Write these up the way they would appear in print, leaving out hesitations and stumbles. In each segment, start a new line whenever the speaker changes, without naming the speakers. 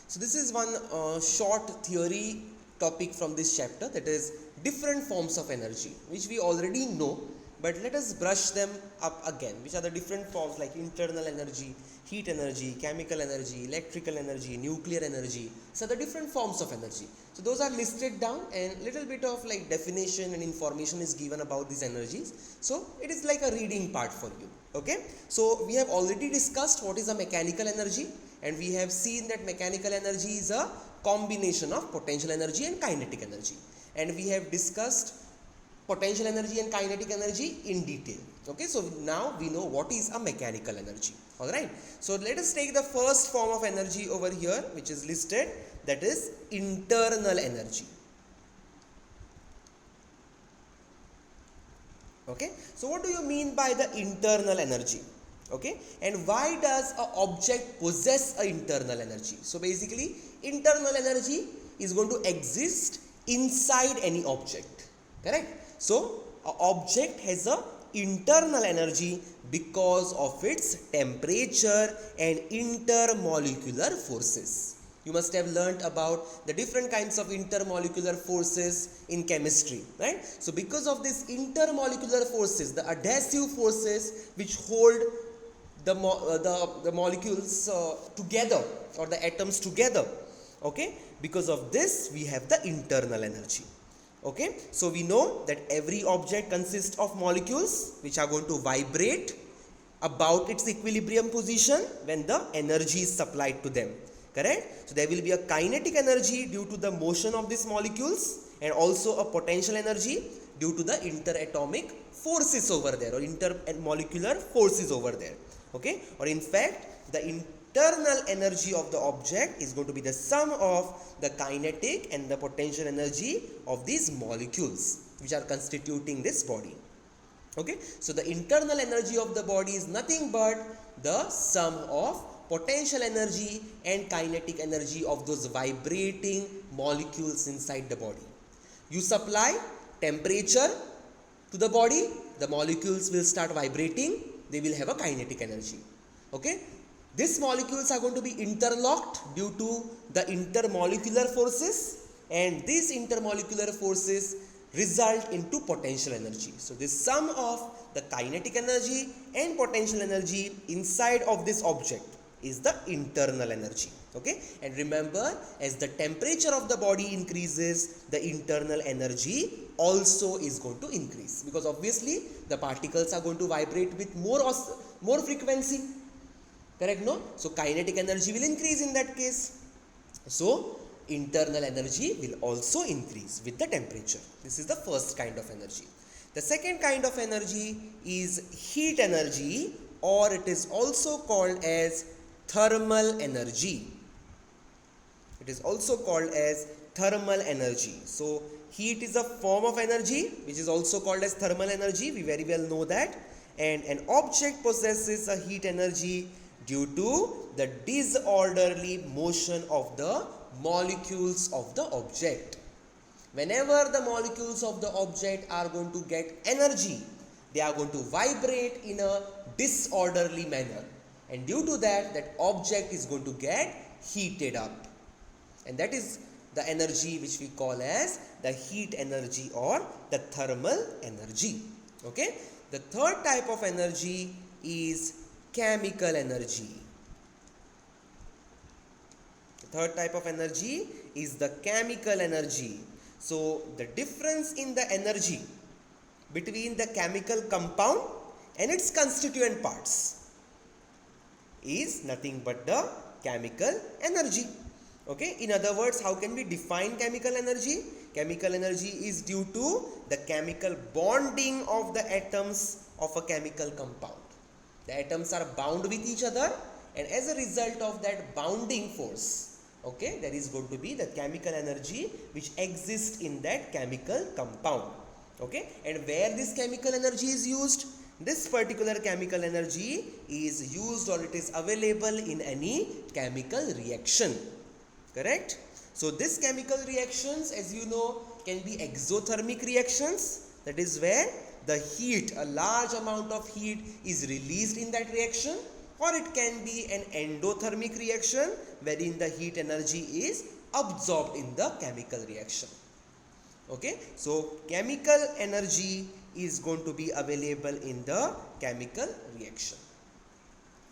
So this is one short theory topic from this chapter, that is different forms of energy, which we already know, but let us brush them up again. Which are the different forms, like internal energy, heat energy, chemical energy, electrical energy, nuclear energy. So the different forms of energy. So those are listed down, and little bit of like definition and information is given about these energies. So it is like a reading part for you. Okay, so we have already discussed what is a mechanical energy, and we have seen that mechanical energy is a combination of potential energy and kinetic energy, and we have discussed potential energy and kinetic energy in detail. Okay, so now we know what is a mechanical energy. All right, so let us take the first form of energy over here, which is listed, that is internal energy. Okay, so what do you mean by the internal energy? Okay, and why does a object possess a internal energy? So basically, internal energy is going to exist inside any object. Correct? So an object has a internal energy because of its temperature and intermolecular forces. You must have learnt about the different kinds of intermolecular forces in chemistry, right? So because of these intermolecular forces, the adhesive forces which hold the molecules together, or the atoms together, okay, because of this we have the internal energy. Okay, so we know that every object consists of molecules which are going to vibrate about its equilibrium position when the energy is supplied to them. Correct? So there will be a kinetic energy due to the motion of these molecules, and also a potential energy due to the interatomic forces over there, or intermolecular forces over there. Okay, or in fact the internal energy of the object is going to be the sum of the kinetic and the potential energy of these molecules which are constituting this body. Okay, so the internal energy of the body is nothing but the sum of potential energy and kinetic energy of those vibrating molecules inside the body. You supply temperature to the body, the molecules will start vibrating, they will have a kinetic energy. Okay, these molecules are going to be interlocked due to the intermolecular forces, and these intermolecular forces result into potential energy. So this sum of the kinetic energy and potential energy inside of this object is the internal energy. Okay, and remember, as the temperature of the body increases, the internal energy also is going to increase, because obviously the particles are going to vibrate with more frequency. Correct? No? So kinetic energy will increase in that case. So internal energy will also increase with the temperature. This is the first kind of energy. The second kind of energy is heat energy, or it is also called as thermal energy. It is also called as thermal energy. So heat is a form of energy which is also called as thermal energy. We very well know that. And an object possesses a heat energy due to the disorderly motion of the molecules of the object. Whenever the molecules of the object are going to get energy, they are going to vibrate in a disorderly manner, and due to that, that object is going to get heated up, and that is the energy which we call as the heat energy or the thermal energy. Okay, the third type of energy is chemical energy. The third type of energy is the chemical energy. So the difference in the energy between the chemical compound and its constituent parts is nothing but the chemical energy. Okay, in other words, how can we define chemical energy? Chemical energy is due to the chemical bonding of the atoms of a chemical compound. The atoms are bound with each other, and as a result of that bounding force, okay, there is going to be the chemical energy which exists in that chemical compound. Okay, and where this chemical energy is used? This particular chemical energy is used, or it is available in any chemical reaction. Correct? So this chemical reactions, as you know, can be exothermic reactions. That is where the heat, a large amount of heat is released in that reaction. or it can be an endothermic reaction wherein the heat energy is absorbed in the chemical reaction. Okay, so chemical energy is going to be available in the chemical reaction.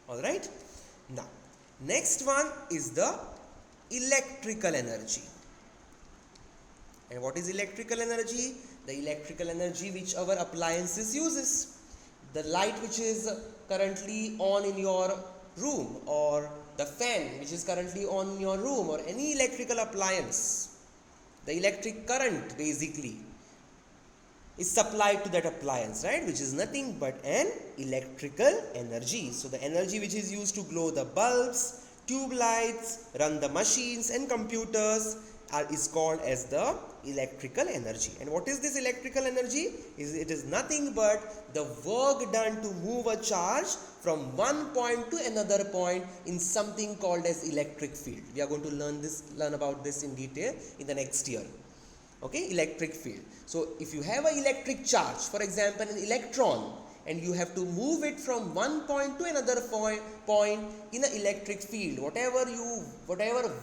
All right, now next one is the electrical energy. And what is electrical energy? The electrical energy which our appliances uses. The light which is currently on in your room, or the fan which is currently on in your room, or any electrical appliance. The electric current basically is supplied to that appliance, right, which is nothing but an electrical energy. So the energy which is used to glow the bulbs, tube lights, run the machines and computers is called as the electrical energy. And what is this electrical energy? It is nothing but the work done to move a charge from one point to another point in something called as electric field. We are going to learn about this in detail in the next year. Okay, electric field. So if you have an electric charge, for example an electron, and you have to move it from one point to another point in an electric field, whatever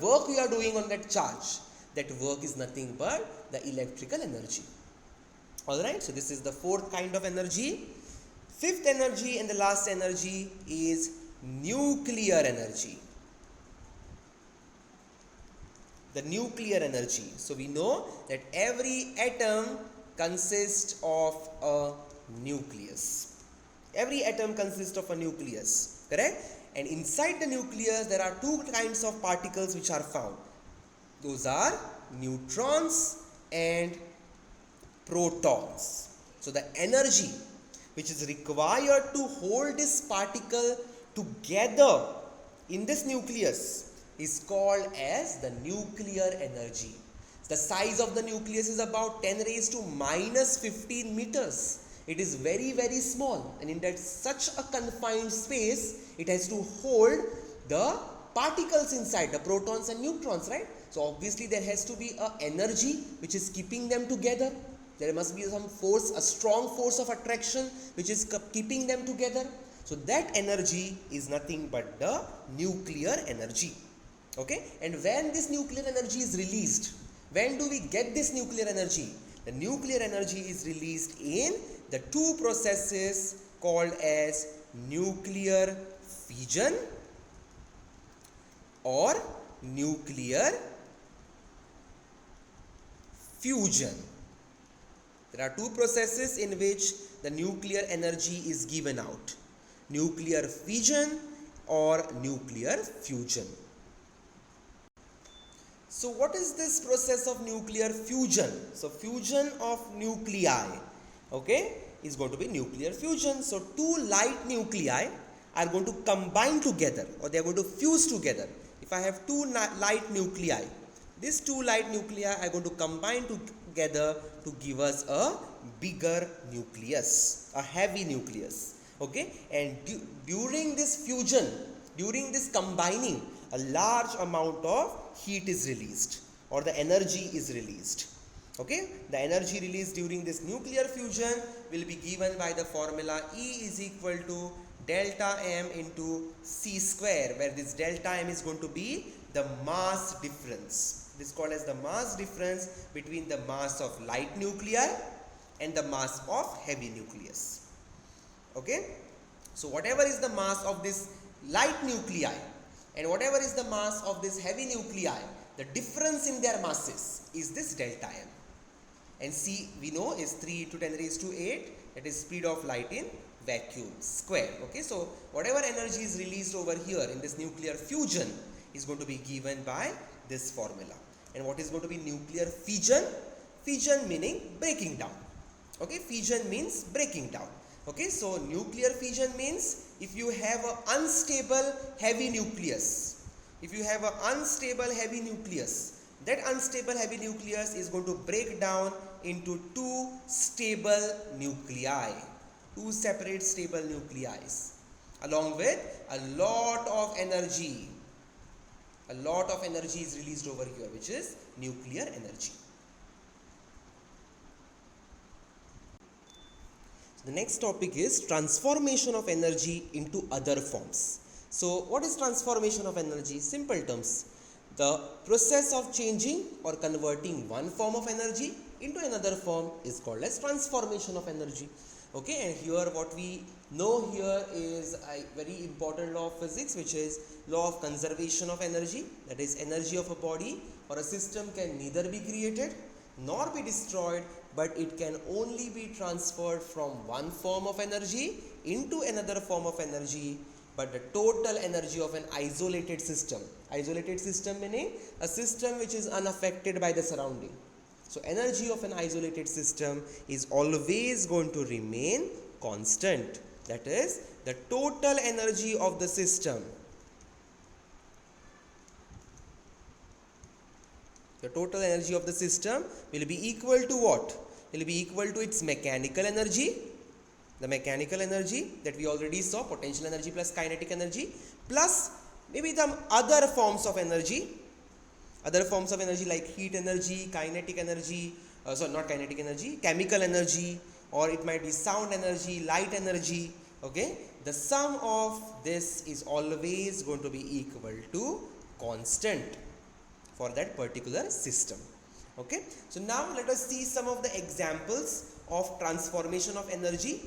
work you are doing on that charge, that work is nothing but the electrical energy. Alright, so this is the fourth kind of energy. Fifth energy and the last energy is nuclear energy. The nuclear energy. So we know that every atom consists of a nucleus. Every atom consists of a nucleus, correct? And inside the nucleus there are two kinds of particles which are found. Those are neutrons and protons. So the energy which is required to hold this particle together in this nucleus is called as the nuclear energy. The size of the nucleus is about 10 raised to minus 15 meters. It is very, very small, and in that such a confined space, it has to hold the particles inside, the protons and neutrons, right? So obviously there has to be a energy which is keeping them together. There must be some force, a strong force of attraction which is keeping them together. So that energy is nothing but the nuclear energy. Okay, and when this nuclear energy is released, when do we get this nuclear energy? The nuclear energy is released in the two processes called as nuclear fission or nuclear fusion. There are two processes in which the nuclear energy is given out: nuclear fission or nuclear fusion. So what is this process of nuclear fusion? So fusion of nuclei, okay, is going to be nuclear fusion. So two light nuclei are going to combine together, or they are going to fuse together. If I have two light nuclei, these two light nuclei are going to combine together to give us a bigger nucleus, a heavy nucleus. Okay, and during this fusion, during this combining, a large amount of heat is released, or the energy is released. Okay, the energy released during this nuclear fusion will be given by the formula E is equal to delta M into C square, where this delta M is going to be the mass difference. This is called as the mass difference between the mass of light nuclei and the mass of heavy nucleus. Okay, so whatever is the mass of this light nuclei and whatever is the mass of this heavy nuclei, the difference in their masses is this delta M. And C we know is 3 to 10 raised to 8, that is speed of light in vacuum square. Okay, so whatever energy is released over here in this nuclear fusion is going to be given by this formula. And what is going to be nuclear fission? Fission meaning breaking down. Okay, fission means breaking down. Okay, so nuclear fission means if you have an unstable heavy nucleus, that unstable heavy nucleus is going to break down into two stable nuclei, two separate stable nuclei, along with a lot of energy. A lot of energy is released over here, which is nuclear energy. The next topic is transformation of energy into other forms. So what is transformation of energy? Simple terms, the process of changing or converting one form of energy into another form is called as transformation of energy. Okay, and here what we know here is a very important law of physics, which is law of conservation of energy. That is, energy of a body or a system can neither be created nor be destroyed, but it can only be transferred from one form of energy into another form of energy. But the total energy of an isolated system meaning a system which is unaffected by the surrounding. So energy of an isolated system is always going to remain constant. That is, the total energy of the system, will be equal to what? Will be equal to its mechanical energy, the mechanical energy that we already saw, potential energy plus kinetic energy, plus maybe the other forms of energy like heat energy, kinetic energy, chemical energy, or it might be sound energy, light energy. Okay, the sum of this is always going to be equal to constant for that particular system. Okay, so now let us see some of the examples of transformation of energy.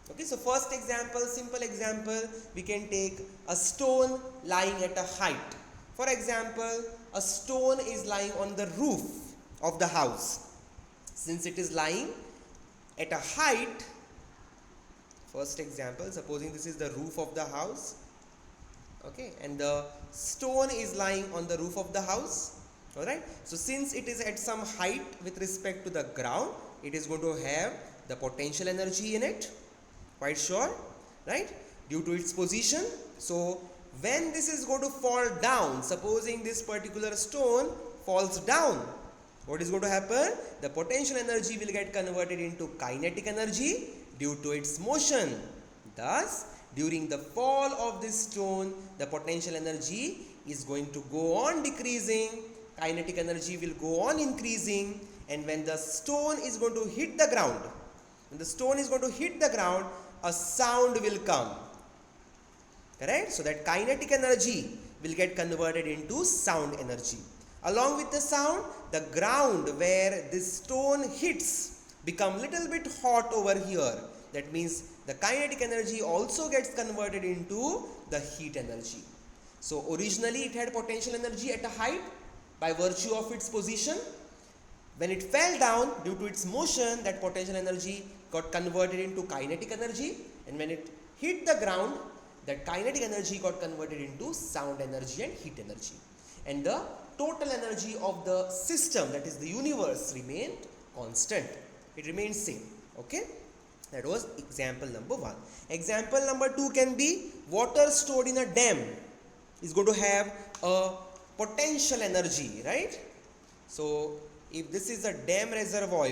Okay, so first example, simple example, we can take a stone lying at a height. For example, a stone is lying on the roof of the house. Since it is lying at a height, first example, supposing this is the roof of the house, okay, and the stone is lying on the roof of the house. Alright, so since it is at some height with respect to the ground, it is going to have the potential energy in it, quite sure, right, due to its position. So when this is going to fall down, supposing this particular stone falls down, what is going to happen? The potential energy will get converted into kinetic energy due to its motion. Thus, during the fall of this stone, the potential energy is going to go on decreasing, kinetic energy will go on increasing, and when the stone is going to hit the ground, a sound will come. Correct? So that kinetic energy will get converted into sound energy. Along with the sound, the ground where this stone hits become little bit hot over here. That means the kinetic energy also gets converted into the heat energy. So originally it had potential energy at a height by virtue of its position. When it fell down, due to its motion, that potential energy got converted into kinetic energy, and when it hit the ground, that kinetic energy got converted into sound energy and heat energy, and the total energy of the system, that is the universe, remained constant. It remains same. Okay, that was example number 1. Example number 2 can be water stored in a dam is going to have a potential energy, right? So if this is a dam reservoir,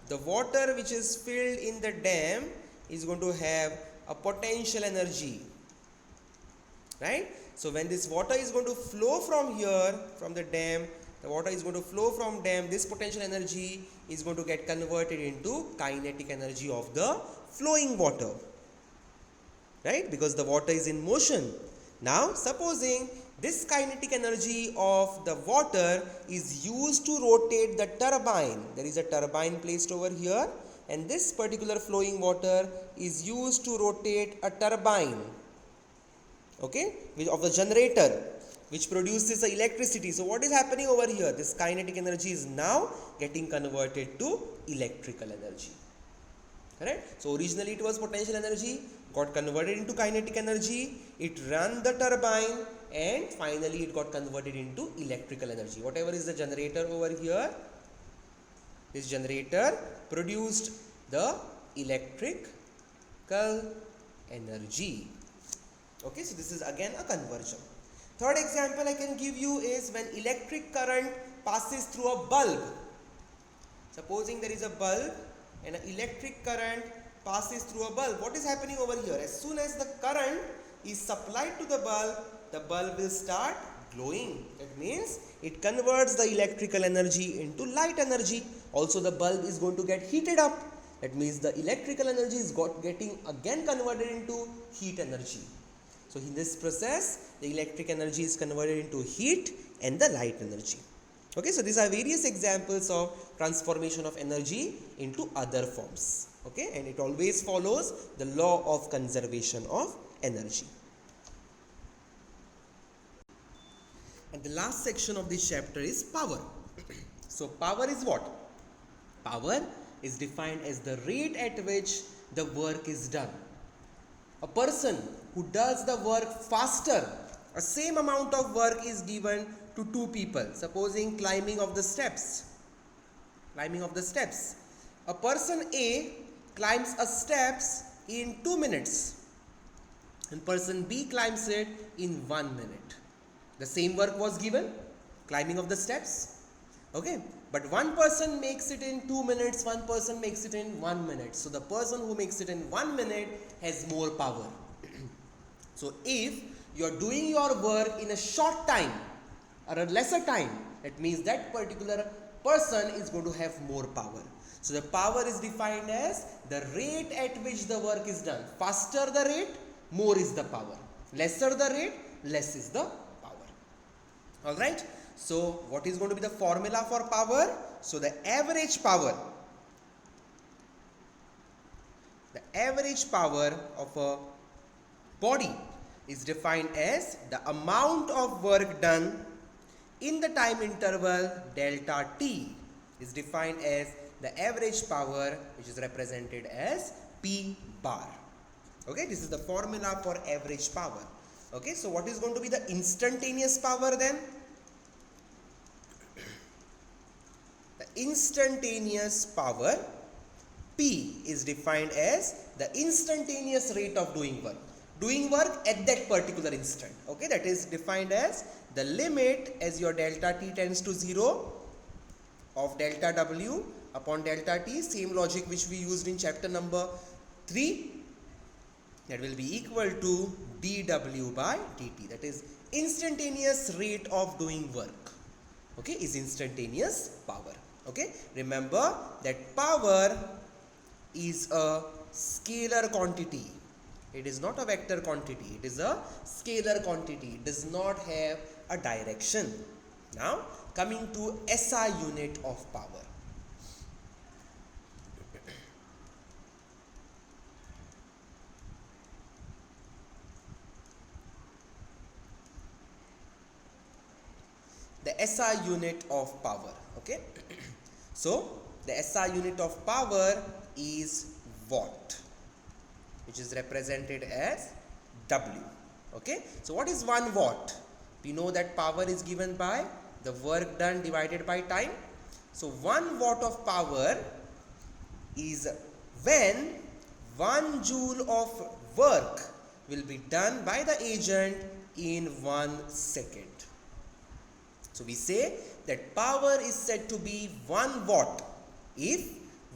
the water which is filled in the dam is going to have a potential energy, right? So when this water is going to flow from here, from the dam, this potential energy is going to get converted into kinetic energy of the flowing water, right? Because the water is in motion. Now supposing this kinetic energy of the water is used to rotate the turbine. There is a turbine placed over here, and this particular flowing water is used to rotate a turbine, okay, of the generator, which produces the electricity. So what is happening over here? This kinetic energy is now getting converted to electrical energy. Correct? So originally it was potential energy, got converted into kinetic energy, it ran the turbine, and finally it got converted into electrical energy. Whatever is the generator over here, this generator produced the electrical energy. Okay, so this is again a conversion. Third example I can give you is when electric current passes through a bulb. Supposing there is a bulb and an electric current passes through a bulb. What is happening over here? As soon as the current is supplied to the bulb will start glowing. That means it converts the electrical energy into light energy. Also the bulb is going to get heated up. That means the electrical energy is getting again converted into heat energy. So in this process, the electric energy is converted into heat and the light energy. Okay, so these are various examples of transformation of energy into other forms. Okay, and it always follows the law of conservation of energy. And the last section of this chapter is power. So power is what? Power is defined as the rate at which the work is done. A person who does the work faster, a same amount of work is given to two people. Supposing climbing of the steps. A person A climbs a steps in 2 minutes and person B climbs it in 1 minute. The same work was given, climbing of the steps. Okay, but one person makes it in 2 minutes, one person makes it in 1 minute. So the person who makes it in 1 minute has more power. So if you are doing your work in a short time or a lesser time, that means that particular person is going to have more power. So the power is defined as the rate at which the work is done. Faster the rate, more is the power. Lesser the rate, less is the power. Alright, so what is going to be the formula for power? So the average power of a body is defined as the amount of work done in the time interval delta t is defined as the average power, which is represented as P bar. Okay, this is the formula for average power. Okay, so what is going to be the instantaneous power then? The instantaneous power, P, is defined as the instantaneous rate of doing work. Doing work at that particular instant. Okay, that is defined as the limit as your delta t tends to 0 of delta w upon delta t, same logic which we used in chapter number 3, that will be equal to dw by dt. That is instantaneous rate of doing work. Okay, is instantaneous power. Okay, remember that power is a scalar quantity. It is not a vector quantity. It is a scalar quantity. It does not have a direction. Now coming to SI unit of power. The SI unit of power. Okay. So the SI unit of power is watt, which is represented as W. Okay. So what is 1 watt? We know that power is given by the work done divided by time. So 1 watt of power is when 1 joule of work will be done by the agent in 1 second. So we say that power is said to be 1 watt if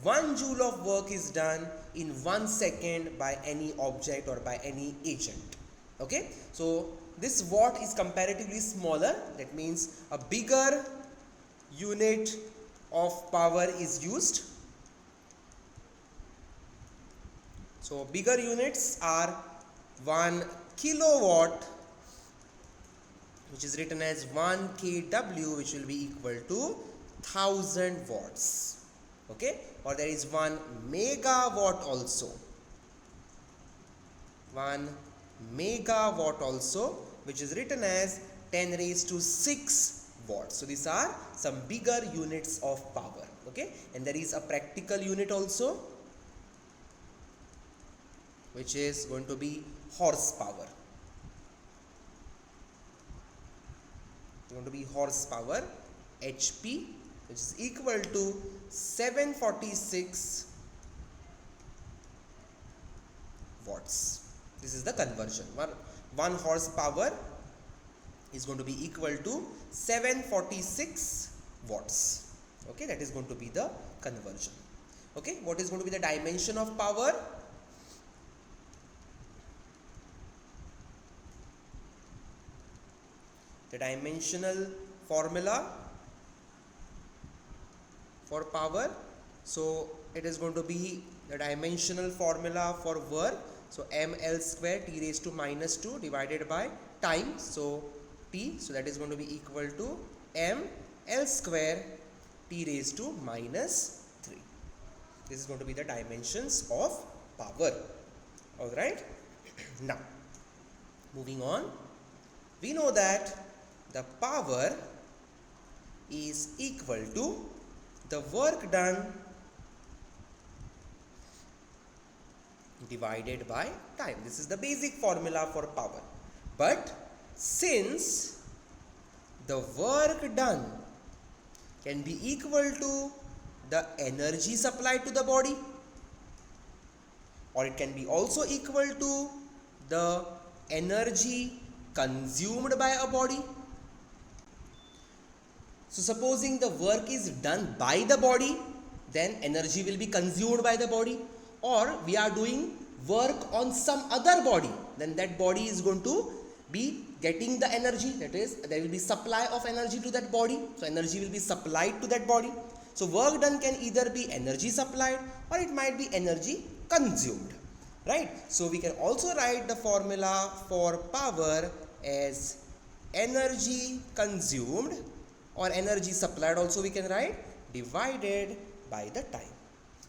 1 joule of work is done in 1 second by any object or by any agent. Okay, so this watt is comparatively smaller. That means a bigger unit of power is used. So bigger units are 1 kilowatt, which is written as 1 kW, which will be equal to 1000 watts. Okay, or there is 1 megawatt also. 1 megawatt also, which is written as 10 raised to 6 watts. So these are some bigger units of power. Okay, and there is a practical unit also, which is going to be horsepower. Going to be horsepower, HP, which is equal to 746 watts. This is the conversion. 1 horsepower is going to be equal to 746 watts. Okay, that is going to be the conversion. Okay, what is going to be the dimension of power? The dimensional formula for power. So it is going to be the dimensional formula for work. So ml square t raised to minus 2 divided by time. So t, so that is going to be equal to ml square t raised to minus 3. This is going to be the dimensions of power. Alright. Now, moving on, we know that the power is equal to the work done divided by time. This is the basic formula for power. But since the work done can be equal to the energy supplied to the body, or it can be also equal to the energy consumed by a body. So supposing the work is done by the body, then energy will be consumed by the body, or we are doing work on some other body, then that body is going to be getting the energy, that is there will be supply of energy to that body, so energy will be supplied to that body. So work done can either be energy supplied or it might be energy consumed, right? So we can also write the formula for power as energy consumed, or energy supplied also we can write, divided by the time.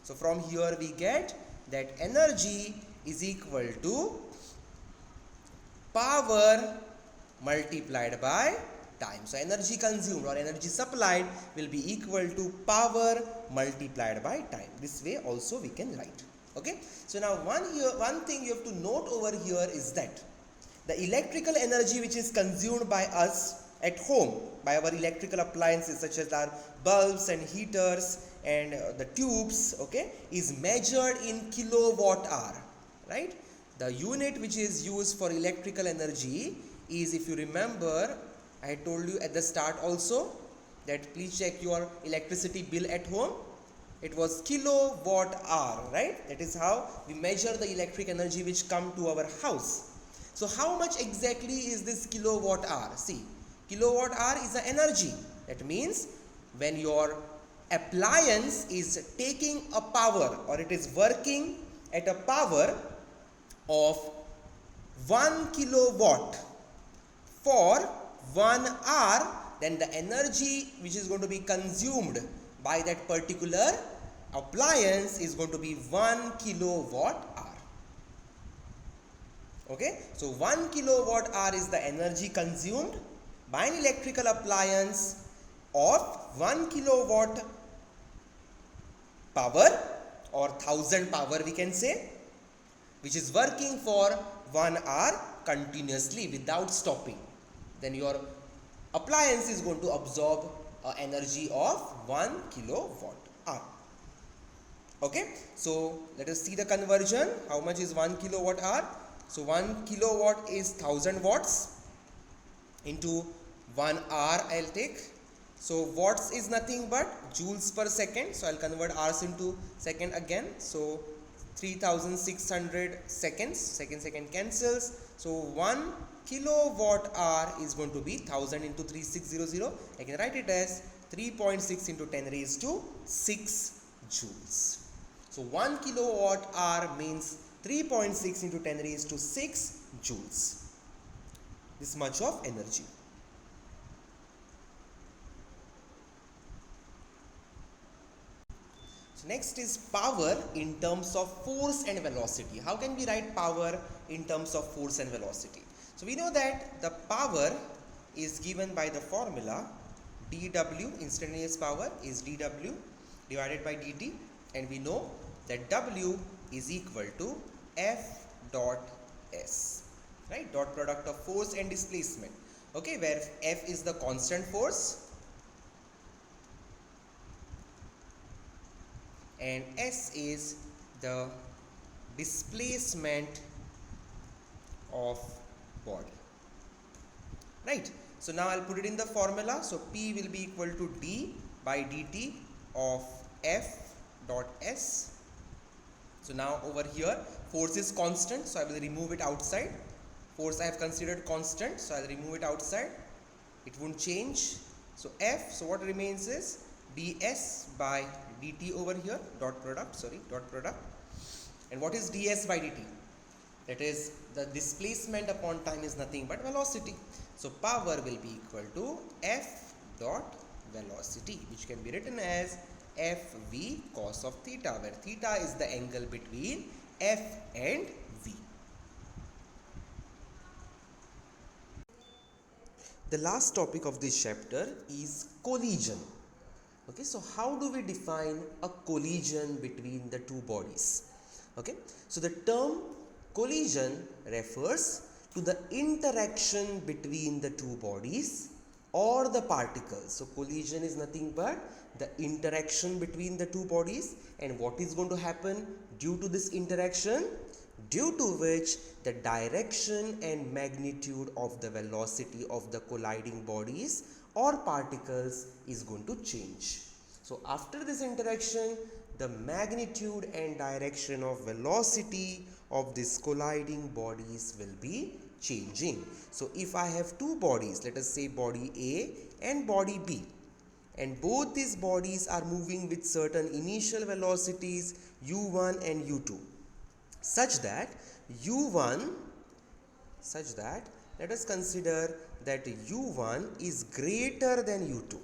So from here we get that energy is equal to power multiplied by time. So energy consumed or energy supplied will be equal to power multiplied by time. This way also we can write. Okay. So now one thing you have to note over here is that the electrical energy which is consumed by us at home, by our electrical appliances such as our bulbs and heaters and the tubes, okay, is measured in kilowatt hour, right? The unit which is used for electrical energy is, if you remember, I told you at the start also that please check your electricity bill at home. It was kilowatt hour, right? That is how we measure the electric energy which come to our house. So how much exactly is this kilowatt hour? See, kilowatt hour is the energy. That means when your appliance is taking a power, or it is working at a power of 1 kilowatt for 1 hour, then the energy which is going to be consumed by that particular appliance is going to be 1 kilowatt hour. Okay, so 1 kilowatt hour is the energy consumed by an electrical appliance of 1 kilowatt power, or 1000 power we can say, which is working for 1 hour continuously without stopping. Then your appliance is going to absorb energy of 1 kilowatt hour. Okay, so let us see the conversion. How much is 1 kilowatt hour? So 1 kilowatt is 1000 watts into 1 hour I'll take. So watts is nothing but joules per second. So I'll convert hours into second again. So 3600 seconds, second cancels. So 1 kilowatt hour is going to be 1000 into 3600. I can write it as 3.6 into 10 raised to 6 joules. So 1 kilowatt hour means 3.6 into 10 raised to 6 joules. This much of energy. So next is power in terms of force and velocity. How can we write power in terms of force and velocity? So we know that the power is given by the formula dW, instantaneous power, is dW divided by dt, and we know that W is equal to F dot S, right? Dot product of force and displacement. Okay, where F is the constant force and S is the displacement of body, right? So now I'll put it in the formula. So P will be equal to D by dt of F dot S. So now over here force is constant, so I will remove it outside. Force I have considered constant, so I will remove it outside. It won't change. So F, so what remains is ds by dt over here, dot product, And what is ds by dt? That is, the displacement upon time is nothing but velocity. So power will be equal to F dot velocity, which can be written as Fv cos of theta, where theta is the angle between F and V. The last topic of this chapter is collision. Okay, so how do we define a collision between the two bodies? Okay, so the term collision refers to the interaction between the two bodies or the particles. So collision is nothing but the interaction between the two bodies, and what is going to happen due to this interaction? Due to which the direction and magnitude of the velocity of the colliding bodies or particles is going to change. So after this interaction, the magnitude and direction of velocity of these colliding bodies will be changing. So if I have two bodies, let us say body A and body B, and both these bodies are moving with certain initial velocities u1 and u2, such that let us consider that u1 is greater than u2.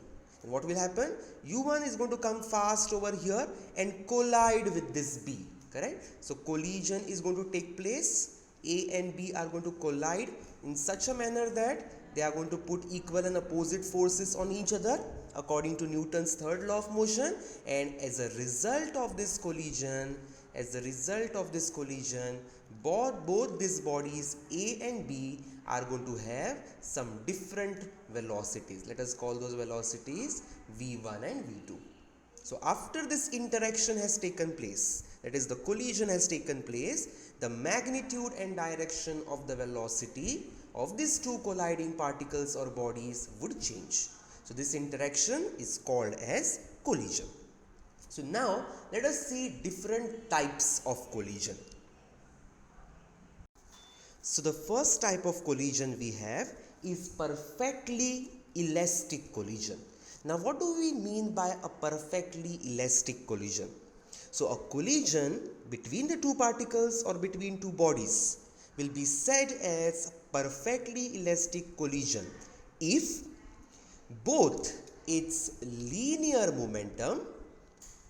And what will happen? u1 is going to come fast over here and collide with this B, correct? So collision is going to take place. A and B are going to collide in such a manner that they are going to put equal and opposite forces on each other according to Newton's third law of motion, and as a result of this collision, both these bodies A and B are going to have some different velocities. Let us call those velocities V1 and V2. So after this interaction has taken place, that is the collision has taken place, the magnitude and direction of the velocity of these two colliding particles or bodies would change. So this interaction is called as collision. So now let us see different types of collision. So the first type of collision we have is perfectly elastic collision. Now what do we mean by a perfectly elastic collision? So a collision between the two particles or between two bodies will be said as perfectly elastic collision if both its linear momentum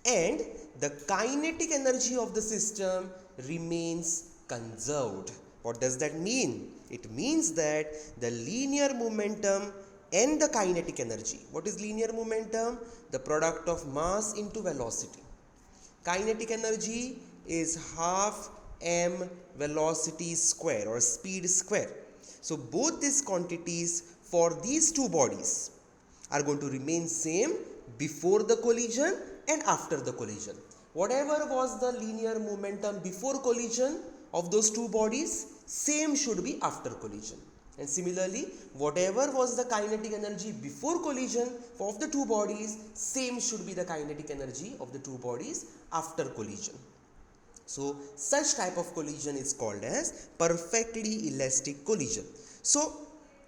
and the kinetic energy of the system remains conserved. What does that mean? It means that the linear momentum and the kinetic energy. What is linear momentum? The product of mass into velocity. Kinetic energy is half m velocity square or speed square. So both these quantities for these two bodies are going to remain same before the collision and after the collision. Whatever was the linear momentum before collision of those two bodies, same should be after collision. And similarly, whatever was the kinetic energy before collision of the two bodies, same should be the kinetic energy of the two bodies after collision. So such type of collision is called as perfectly elastic collision. So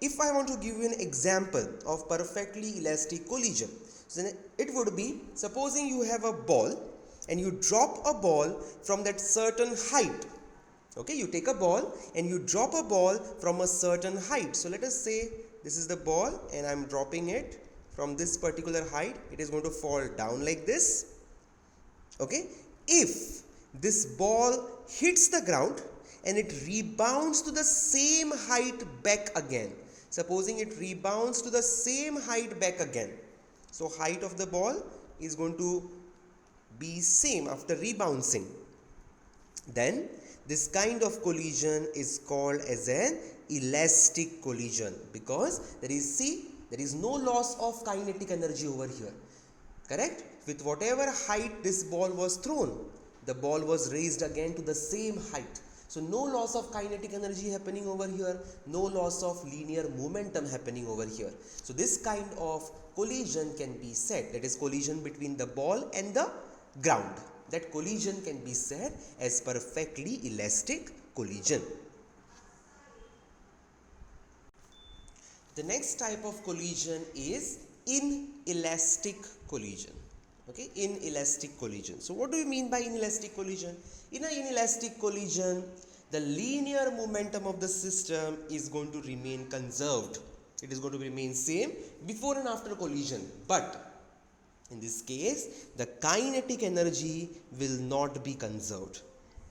if I want to give you an example of perfectly elastic collision, then it would be, supposing you have a ball and you drop a ball from that certain height. Okay, you take a ball and you drop a ball from a certain height. So let us say this is the ball and I am dropping it from this particular height. It is going to fall down like this. Okay, if this ball hits the ground and it rebounds to the same height back again. Supposing it rebounds to the same height back again. So height of the ball is going to be same after rebouncing. Then this kind of collision is called as an elastic collision, because there is no loss of kinetic energy over here. Correct? With whatever height this ball was thrown, the ball was raised again to the same height. So no loss of kinetic energy happening over here, no loss of linear momentum happening over here. So this kind of collision can be said, that is collision between the ball and the ground. That collision can be said as perfectly elastic collision. The next type of collision is inelastic collision. Okay, inelastic collision. So what do you mean by inelastic collision? In an inelastic collision, the linear momentum of the system is going to remain conserved. It is going to remain same before and after collision, but in this case the kinetic energy will not be conserved.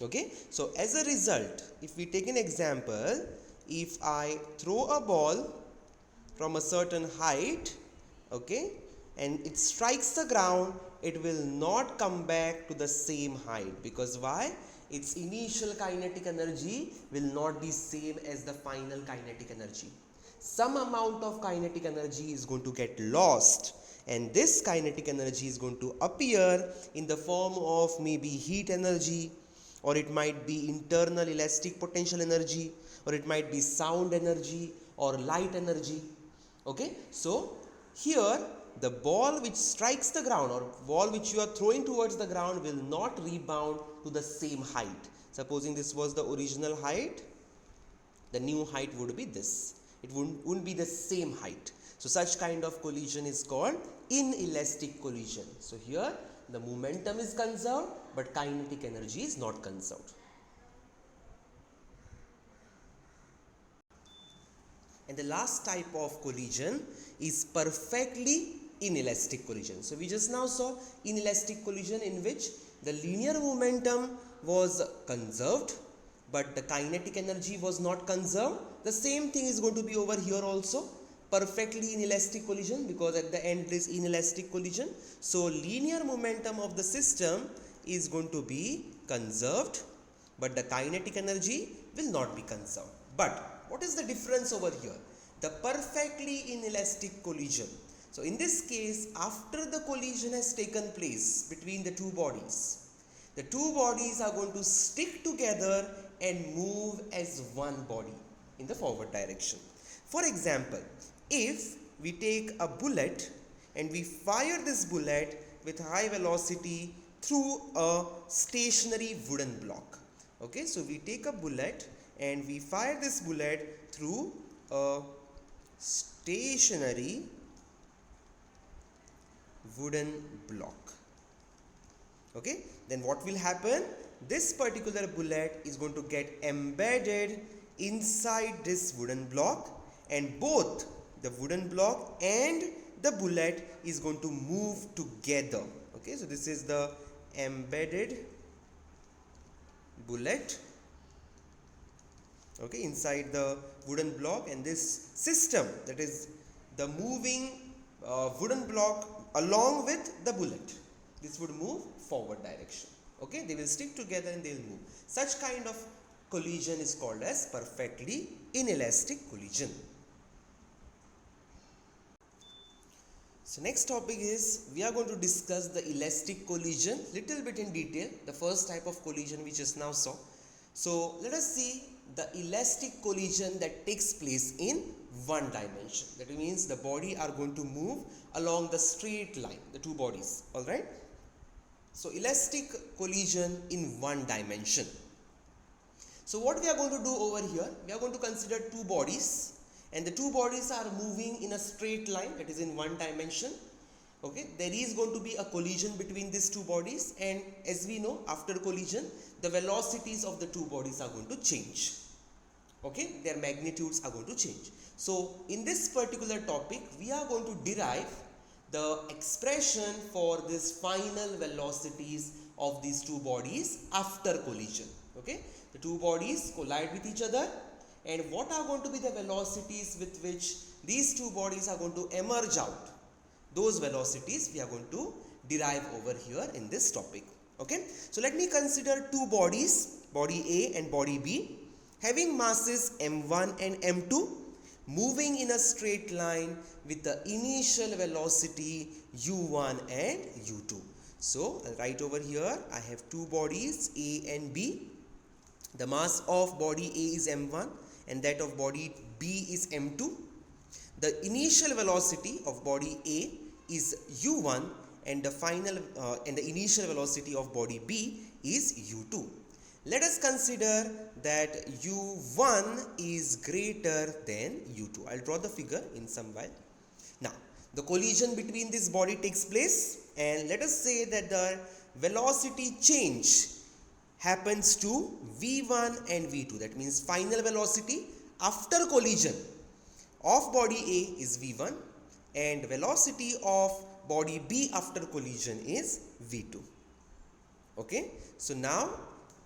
Okay, so as a result, if we take an example, if I throw a ball from a certain height, okay, and it strikes the ground, it will not come back to the same height, because why? Its initial kinetic energy will not be same as the final kinetic energy. Some amount of kinetic energy is going to get lost, and this kinetic energy is going to appear in the form of maybe heat energy, or it might be internal elastic potential energy, or it might be sound energy or light energy. Okay, so here the ball which strikes the ground, or ball which you are throwing towards the ground, will not rebound to the same height. Supposing this was the original height, the new height would be this. It wouldn't be the same height. So such kind of collision is called inelastic collision. So here the momentum is conserved, but kinetic energy is not conserved. And the last type of collision is perfectly inelastic collision. So we just now saw inelastic collision in which the linear momentum was conserved, but the kinetic energy was not conserved. The same thing is going to be over here also, perfectly inelastic collision, because at the end it is inelastic collision. So linear momentum of the system is going to be conserved, but the kinetic energy will not be conserved. But what is the difference over here? The perfectly inelastic collision. So in this case, after the collision has taken place between the two bodies are going to stick together and move as one body in the forward direction. For example, if we take a bullet and we fire this bullet with high velocity through a stationary wooden block. Okay, so we take a bullet and we fire this bullet through a stationary wooden block. Okay, then what will happen? This particular bullet is going to get embedded inside this wooden block, and both the wooden block and the bullet is going to move together. Okay, so this is the embedded bullet, okay, inside the wooden block, and this system, that is the moving wooden block along with the bullet, this would move forward direction. Okay, they will stick together and they will move. Such kind of collision is called as perfectly inelastic collision. So next topic is, we are going to discuss the elastic collision little bit in detail, the first type of collision we just now saw. So let us see the elastic collision that takes place in one dimension. That means the body are going to move along the straight line, the two bodies, alright. So elastic collision in one dimension. So what we are going to do over here, we are going to consider two bodies, and the two bodies are moving in a straight line, that is in one dimension. Okay, there is going to be a collision between these two bodies, and as we know, after collision the velocities of the two bodies are going to change. Okay, their magnitudes are going to change. So in this particular topic we are going to derive the expression for this final velocities of these two bodies after collision. Okay, the two bodies collide with each other, and what are going to be the velocities with which these two bodies are going to emerge out? Those velocities we are going to derive over here in this topic. Okay, so let me consider two bodies, body A and body B, having masses m1 and m2, moving in a straight line with the initial velocity u1 and u2. So I'll write over here, I have two bodies A and B. The mass of body A is m1 and that of body B is m2. The initial velocity of body A is u1 and the initial velocity of body B is u2. Let us consider that u1 is greater than u2. I'll draw the figure in some while. Now, The collision between this body takes place, and let us say that the velocity change happens to v1 and v2. That means final velocity after collision of body A is v1 and velocity of body B after collision is v2. Okay, so now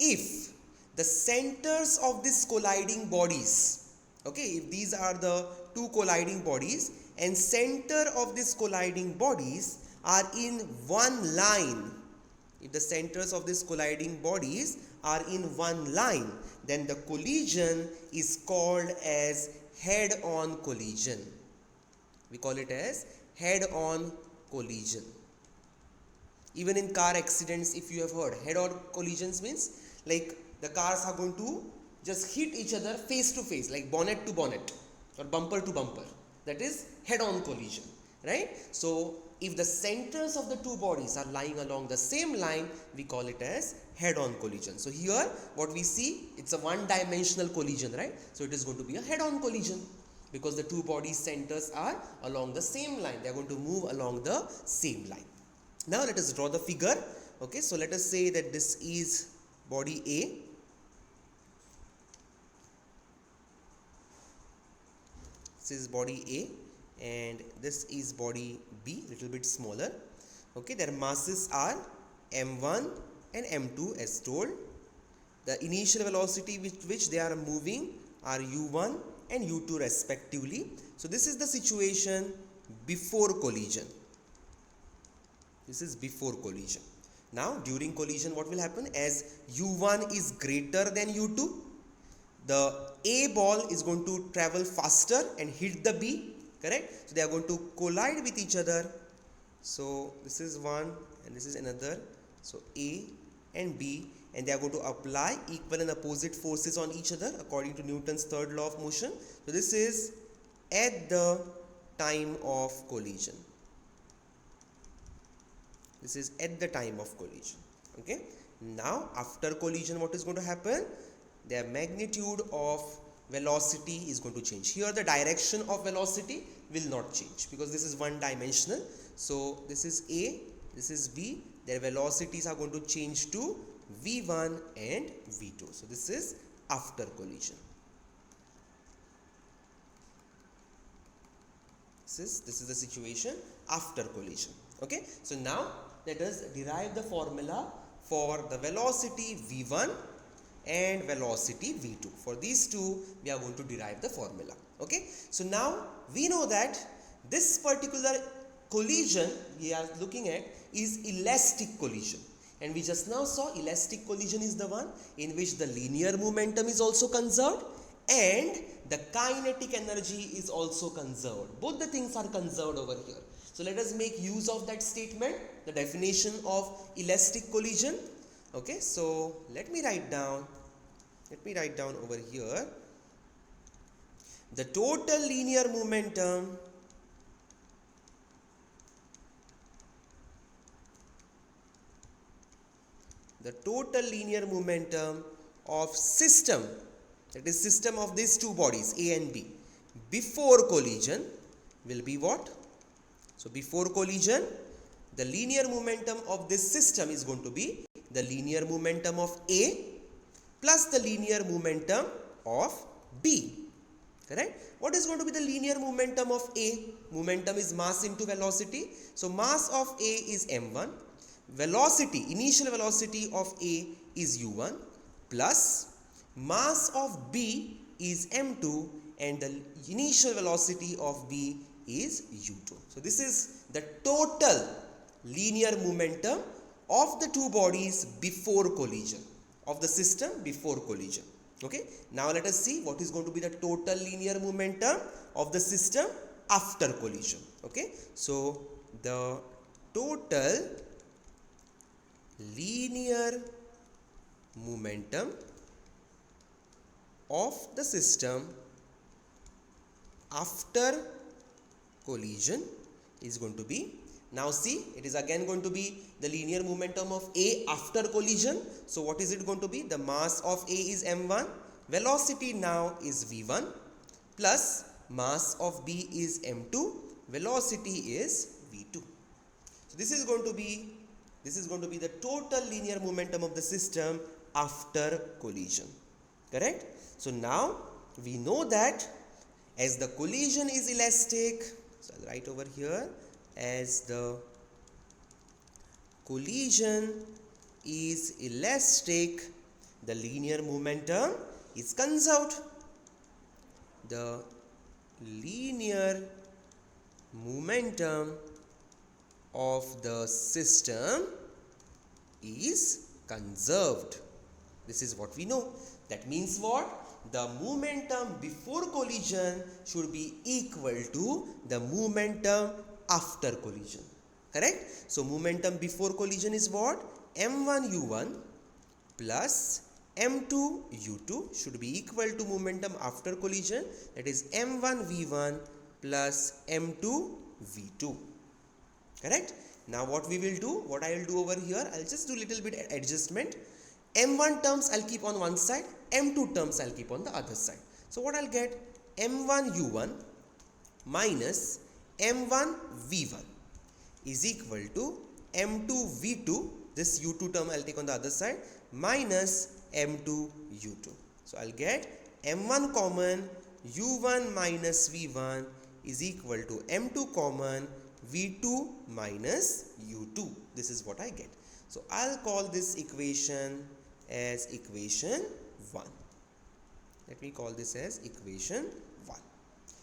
if the centers of these colliding bodies, okay, if these are the two colliding bodies and center of these colliding bodies are in one line, if the centers of these colliding bodies are in one line, then the collision is called as head-on collision. We call it as head-on collision. Even in car accidents, if you have heard, head-on collisions means like the cars are going to just hit each other face to face, like bonnet to bonnet or bumper to bumper. That is head-on collision, right? So if the centers of the two bodies are lying along the same line, we call it as head-on collision. So here what we see, it's a one-dimensional collision, right? So it is going to be a head-on collision because the two bodies centers are along the same line. They are going to move along the same line. Now let us draw the figure. Okay, so let us say that this is body A. This is body A and this is body B, little bit smaller. Okay, their masses are m1 and m2 as told. The initial velocity with which they are moving are u1 and u2 respectively. So this is the situation before collision. This is before collision. Now during collision what will happen? As u1 is greater than u2, the A ball is going to travel faster and hit the B, correct? So they are going to collide with each other. So this is one and this is another. So A and B, and they are going to apply equal and opposite forces on each other according to Newton's third law of motion. So this is at the time of collision. This is at the time of collision. Okay. Now after collision what is going to happen? Their magnitude of velocity is going to change. Here the direction of velocity will not change because this is one dimensional. So this is A, this is B. Their velocities are going to change to v1 and v2. So this is after collision. This is the situation after collision. Okay. So now let us derive the formula for the velocity v1 and velocity v2. For these two we are going to derive the formula. Okay. So now we know that this particular collision we are looking at is elastic collision, and we just now saw elastic collision is the one in which the linear momentum is also conserved and the kinetic energy is also conserved. Both the things are conserved over here. So let us make use of that statement, the definition of elastic collision. Okay, so let me write down over here the total linear momentum of system, that is system of these two bodies A and B, before collision will be what? So before collision the linear momentum of this system is going to be the linear momentum of A plus the linear momentum of B. Correct? What is going to be the linear momentum of A? Momentum is mass into velocity. So mass of A is m1. Velocity, initial velocity of A is u1 plus mass of B is m2 and the initial velocity of B is u2. So this is the total linear momentum of the two bodies before collision, of the system before collision. Okay. Now let us see what is going to be the total linear momentum of the system after collision. Okay. So the total linear momentum of the system after collision is going to be, now see, it is again going to be the linear momentum of A after collision. So what is it going to be? The mass of A is m1, velocity now is v1 plus mass of B is m2, velocity is v2. So this is going to be the total linear momentum of the system after collision. Correct? So now we know that as the collision is elastic, so I'll write over here, as the collision is elastic, the linear momentum is conserved. The linear momentum of the system is conserved. This is what we know. That means what? The momentum before collision should be equal to the momentum after collision. Correct? So momentum before collision is what? m1 u1 plus m2 u2 should be equal to momentum after collision, that is m1 v1 plus m2 v2. Correct? Now what we will do, what I will do over here, I'll just do little bit adjustment. m1 terms I'll keep on one side, m2 terms I'll keep on the other side. So what I'll get, m1 u1 minus m1 v1 is equal to m2 v2, this u2 term I'll take on the other side, minus m2 u2. So I'll get m1 common, u1 minus v1 is equal to m2 common, v2 minus u2. This is what I get. So I'll call this equation as equation 1. Let me call this as equation 1.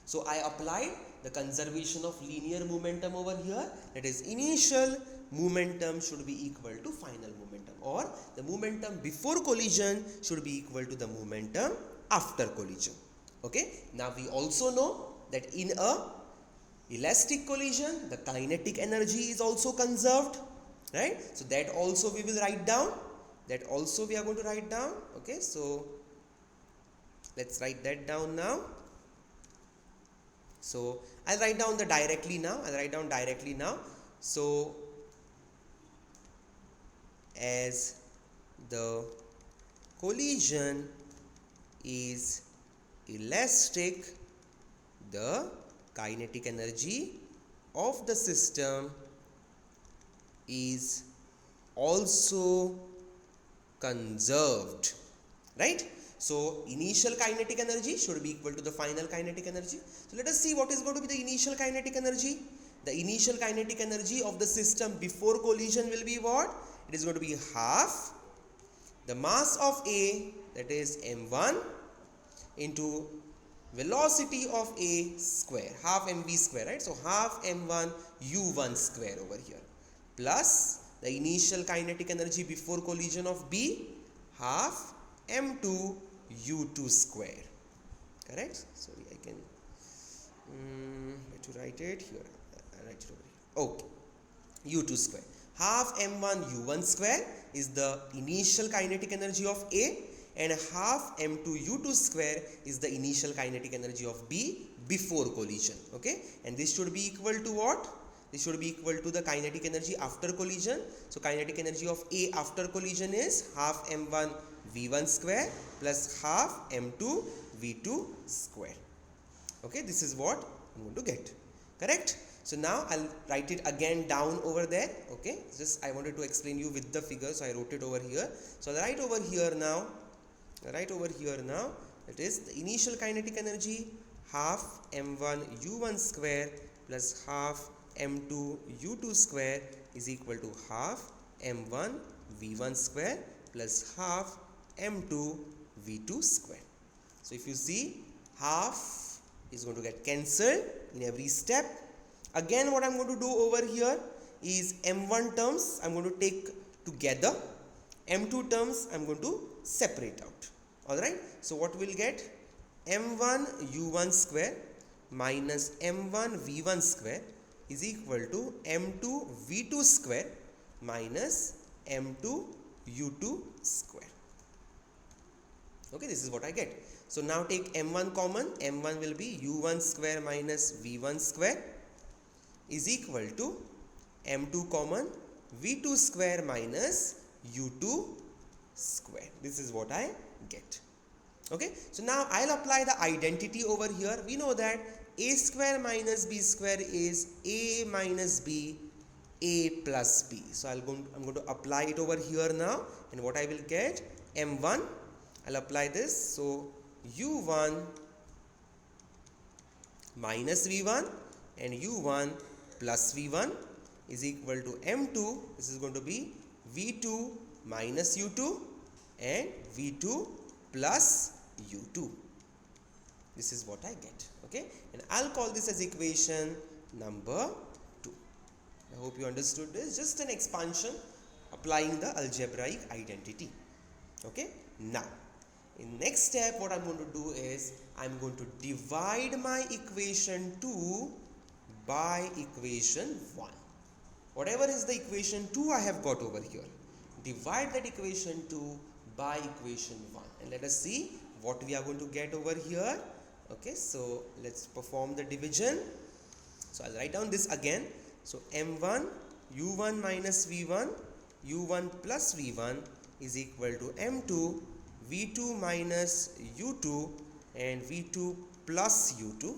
So I applied the conservation of linear momentum over here, that is initial momentum should be equal to final momentum, or the momentum before collision should be equal to the momentum after collision. Okay, now we also know that in a elastic collision the kinetic energy is also conserved, right? So that also we will write down, that also we are going to write down. Okay, so let's write that down now. So I'll write down directly now. So as the collision is elastic, the kinetic energy of the system is also conserved, right? So initial kinetic energy should be equal to the final kinetic energy. So let us see what is going to be the initial kinetic energy. The initial kinetic energy of the system before collision will be what? It is going to be half the mass of A, that is m1, into velocity of A square, half mv square, right? So half m1 u1 square over here, plus the initial kinetic energy before collision of B, half m2 u2 square. Correct? Sorry, I can where to write it here. I write it over here. Okay, u2 square. Half m1 u1 square is the initial kinetic energy of A, and half m2 u2 square is the initial kinetic energy of B before collision. Okay, and this should be equal to what? This should be equal to the kinetic energy after collision. So kinetic energy of A after collision is half m1 v1 square plus half m2 v2 square. Okay, this is what I'm going to get. Correct? So now I'll write it again down over there. Okay, just I wanted to explain you with the figure, so I wrote it over here. So I'll write over here now. That is the initial kinetic energy, half m1 u1 square plus half m2 u2 square is equal to half m1 v1 square plus half m2 v2 square. So if you see, half is going to get cancelled in every step. Again, what I'm going to do over here is m1 terms I'm going to take together, m2 terms I'm going to separate out. Alright, so what we'll get, m1 u1 square minus m1 v1 square is equal to m2 v2 square minus m2 u2 square. Okay, this is what I get. So now take m1 common, m1 will be u1 square minus v1 square is equal to m2 common, v2 square minus u2 square. This is what I get. Okay, so now I'll apply the identity over here. We know that a square minus b square is a minus b, a plus b. So I'm going to apply it over here now, and what I will get, m1, I'll apply this, so u1 minus v1 and u1 plus v1 is equal to m2. This is going to be v2 minus u2 and v2 plus u2. This is what I get, okay, and I'll call this as equation number 2. I hope you understood this. Just an expansion applying the algebraic identity. Okay, now in next step what I'm going to do is I'm going to divide my equation 2 by equation 1. Whatever is the equation 2 I have got over here, divide that equation 2 by equation 1, and let us see what we are going to get over here. Okay, so let's perform the division. So I'll write down this again. So m1 u1 minus v1 u1 plus v1 is equal to m2 v2 minus u2 and v2 plus u2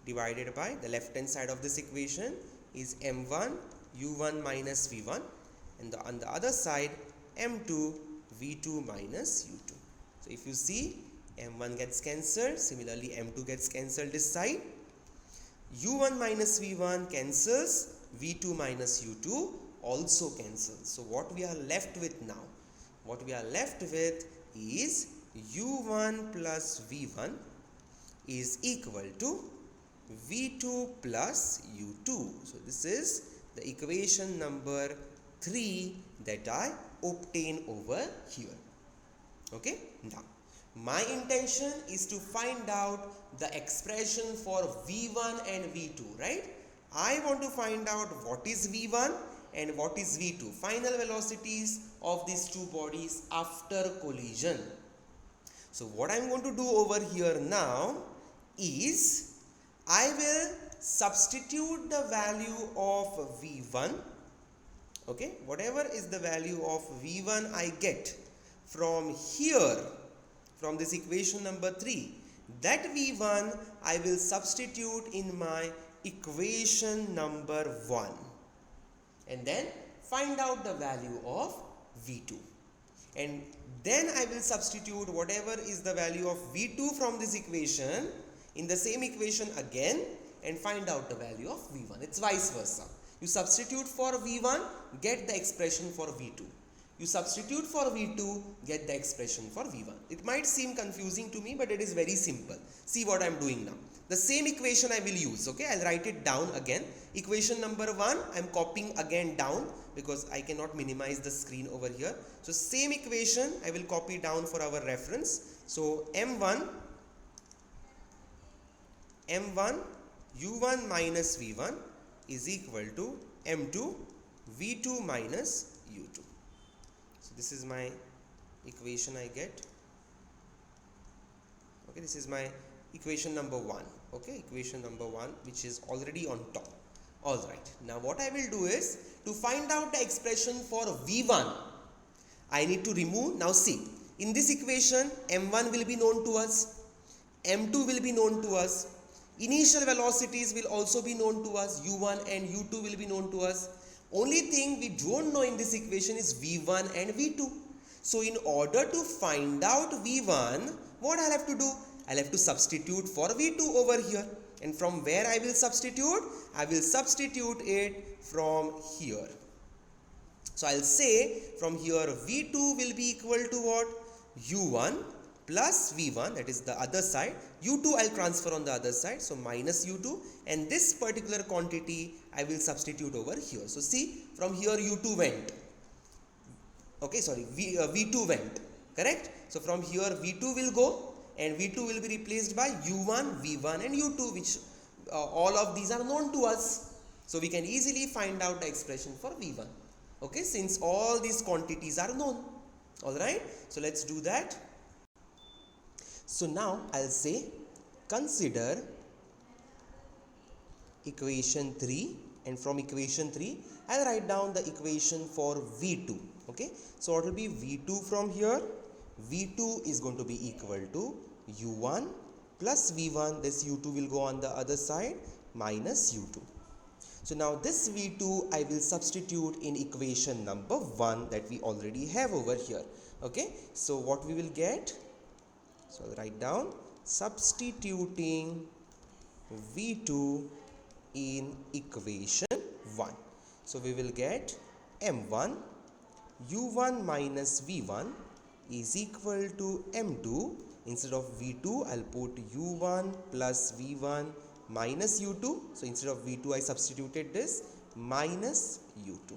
divided by the left hand side of this equation is m1 u1 minus v1 and on the other side m2 v2 minus u2. So if you see, m1 gets cancelled, similarly m2 gets cancelled this side, u1 minus v1 cancels, v2 minus u2 also cancels. So what we are left with now? What we are left with is u1 plus v1 is equal to v2 plus u2. So this is the equation number 3 that I obtain over here. Okay, now my intention is to find out the expression for v1 and v2, right? I want to find out what is v1 and what is v2, final velocities of these two bodies after collision. So what I'm going to do over here now is I will substitute the value of v1. Okay, whatever is the value of v1 I get from here, from this equation number 3, that v1 I will substitute in my equation number 1 and then find out the value of v2, and then I will substitute whatever is the value of v2 from this equation in the same equation again and find out the value of v1. It's vice versa. You substitute for v1, get the expression for v2. You substitute for v2, get the expression for v1. It might seem confusing to me, but it is very simple. See what I am doing now. The same equation I will use, okay? I'll write it down again. Equation number 1, I am copying again down because I cannot minimize the screen over here. So same equation I will copy down for our reference. So m1 u1 minus v1 is equal to m2 v2 minus u2. So this is my equation I get. Okay, this is my equation number 1. Okay, equation number 1, which is already on top. Alright, now what I will do is to find out the expression for v1, I need to remove. Now see, in this equation m1 will be known to us, m2 will be known to us, initial velocities will also be known to us, u1 and u2 will be known to us. Only thing we don't know in this equation is v1 and v2. So in order to find out v1, what I'll have to do? I'll have to substitute for v2 over here. And from where I will substitute? I will substitute it from here. So I'll say from here v2 will be equal to what? u1 plus v1, that is the other side. u2 I'll transfer on the other side, so minus u2, and this particular quantity I will substitute over here. So see, from here u2 went. Okay, sorry, v2 went, correct? So from here v2 will go and v2 will be replaced by u1, v1 and u2, which all of these are known to us. So we can easily find out the expression for v1. Okay, since all these quantities are known. Alright, so let's do that. So now I'll say consider equation 3, and from equation 3 I'll write down the equation for v2. Okay, so what will be v2 from here? v2 is going to be equal to u1 plus V1, this U2 will go on the other side, minus U2. So now this V2 I will substitute in equation number 1 that we already have over here. Okay, so what we will get, so I'll write down substituting V2 in equation 1. So we will get M1 U1 minus V1 is equal to M2. Instead of V2 I'll put U1 plus V1 minus U2. So instead of V2 I substituted this minus U2.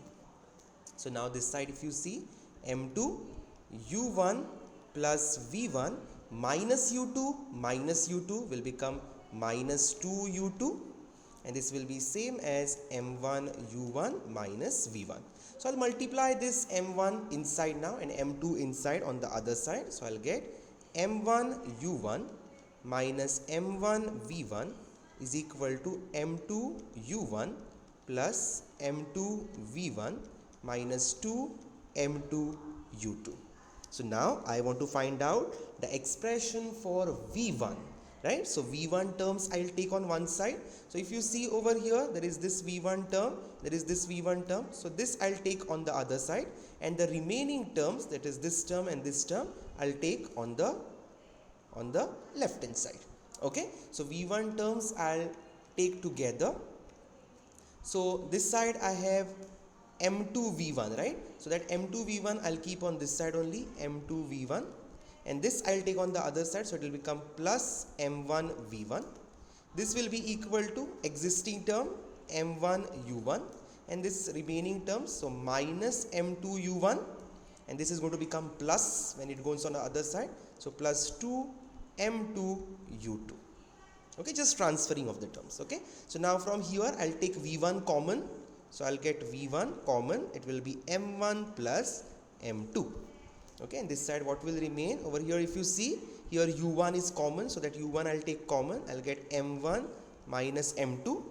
So now this side if you see, M2 U1 plus V1 minus U2 will become minus 2 U2, and this will be same as M1 U1 minus V1. So I'll multiply this M1 inside now and M2 inside on the other side. So I'll get M1 U1 minus M1 V1 is equal to M2 U1 plus M2 V1 minus 2 M2 U2. So now I want to find out the expression for V1, right? So V1 terms I'll take on one side. So if you see over here, there is this V1 term, there is this V1 term. So this I'll take on the other side, and the remaining terms, that is this term and this term, I'll take on the left hand side. Okay, so V1 terms I'll take together. So this side I have M2 V1, right? So that M2 V1 I'll keep on this side only, M2 V1, and this I'll take on the other side, so it will become plus M1 V1. This will be equal to existing term M1 U1, and this remaining term, so minus M2 U1, and this is going to become plus when it goes on the other side, so plus 2 M2 U2. Okay, just transferring of the terms. Okay, so now from here I'll take V1 common, so I'll get V1 common, it will be M1 plus M2. Okay, and this side what will remain over here, if you see here U1 is common, so that U1 I'll take common, I'll get M1 minus M2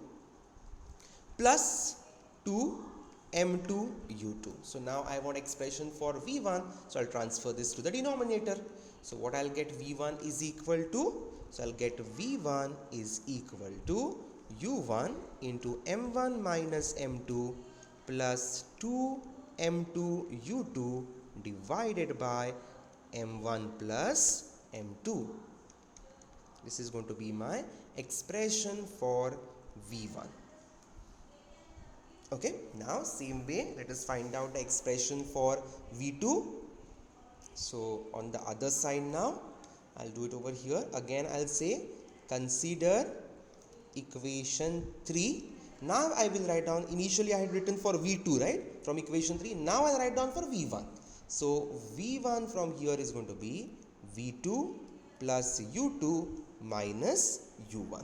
plus 2 M2 U2. So now I want expression for V1, so I'll transfer this to the denominator. So what I'll get, V1 is equal to, so I'll get V1 is equal to U1 into M1 minus M2 plus 2 M2 U2 divided by M1 plus M2. This is going to be my expression for V1. Okay, now same way let us find out the expression for V2. So on the other side now, I'll do it over here. Again I'll say consider equation 3. Now I will write down, initially I had written for V2, right, from equation 3. Now I'll write down for V1. So V1 from here is going to be V2 plus U2 minus U1.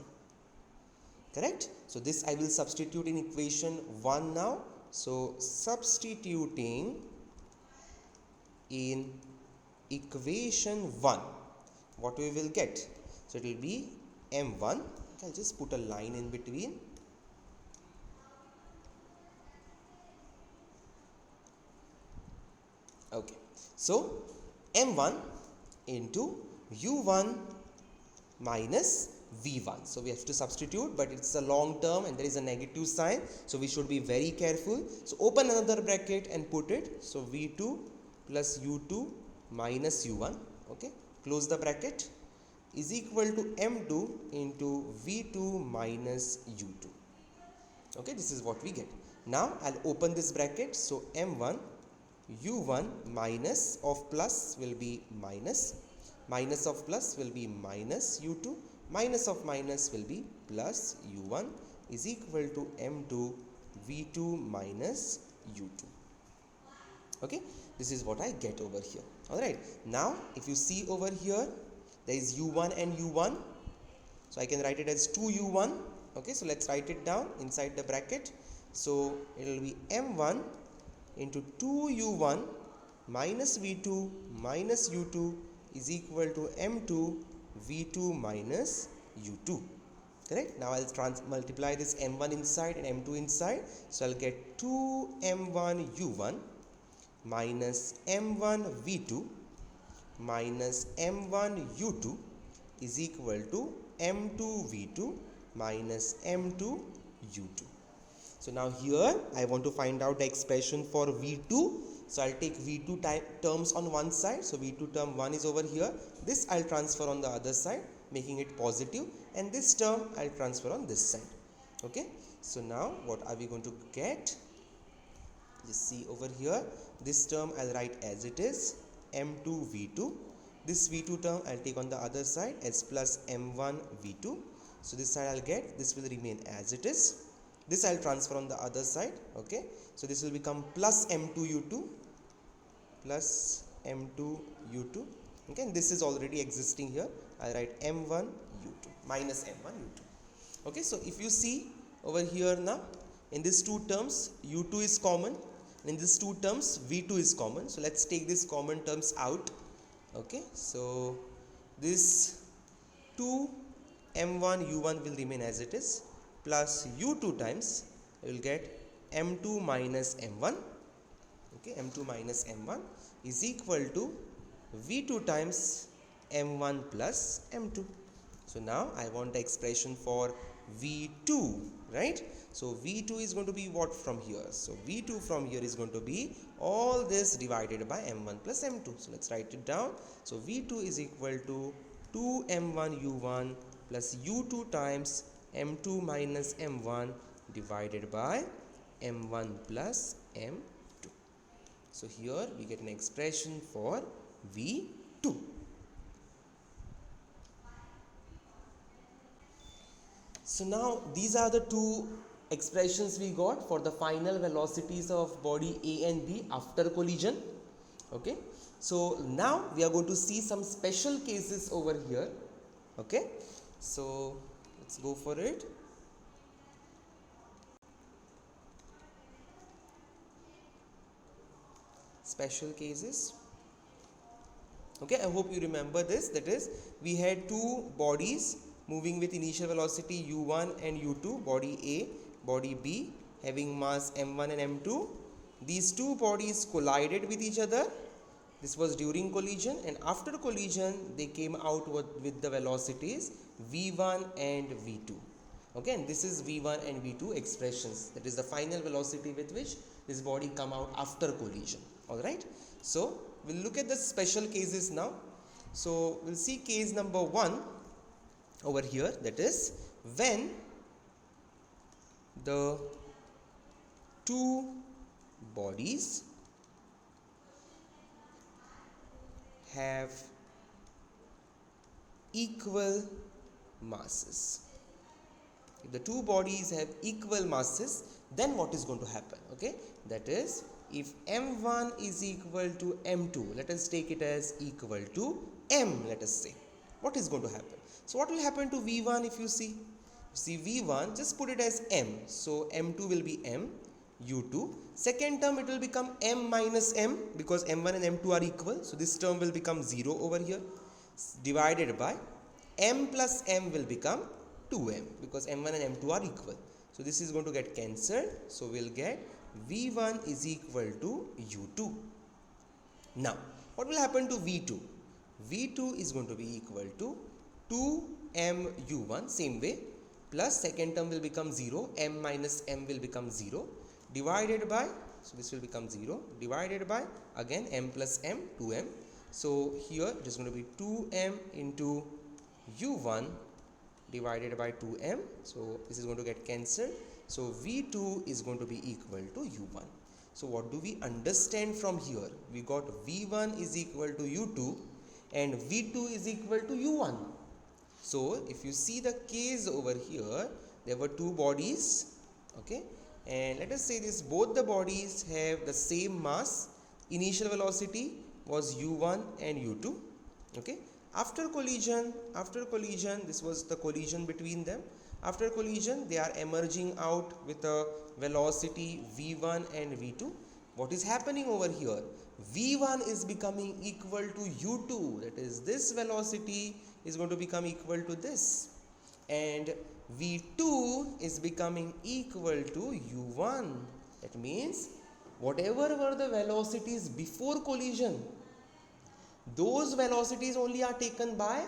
Correct? So this I will substitute in equation 1 now. So substituting in equation 1, what we will get? So it will be M1. I'll just put a line in between. Okay, so M1 into U1 minus V1. So we have to substitute, but it's a long term and there is a negative sign, so we should be very careful. So open another bracket and put it. So V2 plus U2 minus U1. Okay, close the bracket, is equal to M2 into V2 minus U2. Okay, this is what we get. Now I'll open this bracket. So M1 U1 minus of plus will be minus, minus of plus will be minus U2, minus of minus will be plus U1 is equal to M2 V2 minus U2. Okay, this is what I get over here. Alright, now if you see over here, there is U1 and U1, so I can write it as 2U1. Okay, so let's write it down inside the bracket. So it will be M1 into 2U1 minus V2 minus U2 is equal to M2 V2 minus U2. Correct? Now I'll multiply this M1 inside and M2 inside. So I'll get 2M1 U1 minus M1 V2 minus M1 U2 is equal to m2 v2 minus m2 u2. So now here I want to find out the expression for v2. So I'll take v2 terms on one side. So v2 term 1 is over here. This I'll transfer on the other side, making it positive, and this term I'll transfer on this side. Okay, so now what are we going to get? Just see over here, this term I'll write as it is, m2 v2. This v2 term I'll take on the other side as plus m1 v2. So this side I'll get, this will remain as it is. This I'll transfer on the other side. Okay, so this will become plus m2 u2 plus m2 u2. Okay, and this is already existing here. I'll write m1 u2 minus m1 u2. Okay, so if you see over here now, in these two terms u2 is common, and in these two terms v2 is common. So let's take these common terms out. Okay, so this 2 m1 u1 will remain as it is, plus u2 times you will get m2 minus m1. Okay, m2 minus m1 is equal to v2 times m1 plus m2. So now I want the expression for v2, right? So v2 is going to be what from here? So v2 from here is going to be all this divided by m1 plus m2. So let's write it down. So v2 is equal to 2 m1 u1 plus u2 times m2 minus m1 divided by m1 plus m2. So here we get an expression for v2. So now these are the two expressions we got for the final velocities of body A and B after collision. Okay, so now we are going to see some special cases over here. Okay, so let's go for it. Special cases. Okay, I hope you remember this. That is, we had two bodies moving with initial velocity u1 and u2, body A, body B, having mass m1 and m2. These two bodies collided with each other. This was during collision, and after collision they came out with the velocities v1 and v2. Okay, and this is v1 and v2 expressions. That is the final velocity with which this body come out after collision. Alright, so we'll look at the special cases now. So we'll see case number 1 over here, that is when the two bodies have equal masses. If the two bodies have equal masses, then what is going to happen? Okay, that is, if m1 is equal to m2, let us take it as equal to m, let us say, what is going to happen? So what will happen to v1? If you see v1, just put it as m, so m2 will be m, u2, second term it will become m minus m, because m1 and m2 are equal, so this term will become 0 over here, divided by m plus m will become 2m, because m1 and m2 are equal. So this is going to get cancelled, so we'll get v1 is equal to u2. Now what will happen to v2? v2 is going to be equal to 2m u1, same way, plus second term will become 0, m minus m will become 0, divided by, so this will become 0, divided by again m plus m, 2m. So here it is going to be 2m into u1 divided by 2m, so this is going to get cancelled. So v2 is going to be equal to u1. So what do we understand from here? We got v1 is equal to u2 and v2 is equal to u1. So if you see the case over here, there were two bodies, okay, and let us say this, both the bodies have the same mass, initial velocity was u1 and u2. Okay, after collision, this was the collision between them. After collision, they are emerging out with a velocity v1 and v2. What is happening over here? v1 is becoming equal to u2, that is, this velocity is going to become equal to this, and v2 is becoming equal to u1. That means whatever were the velocities before collision, those velocities only are taken by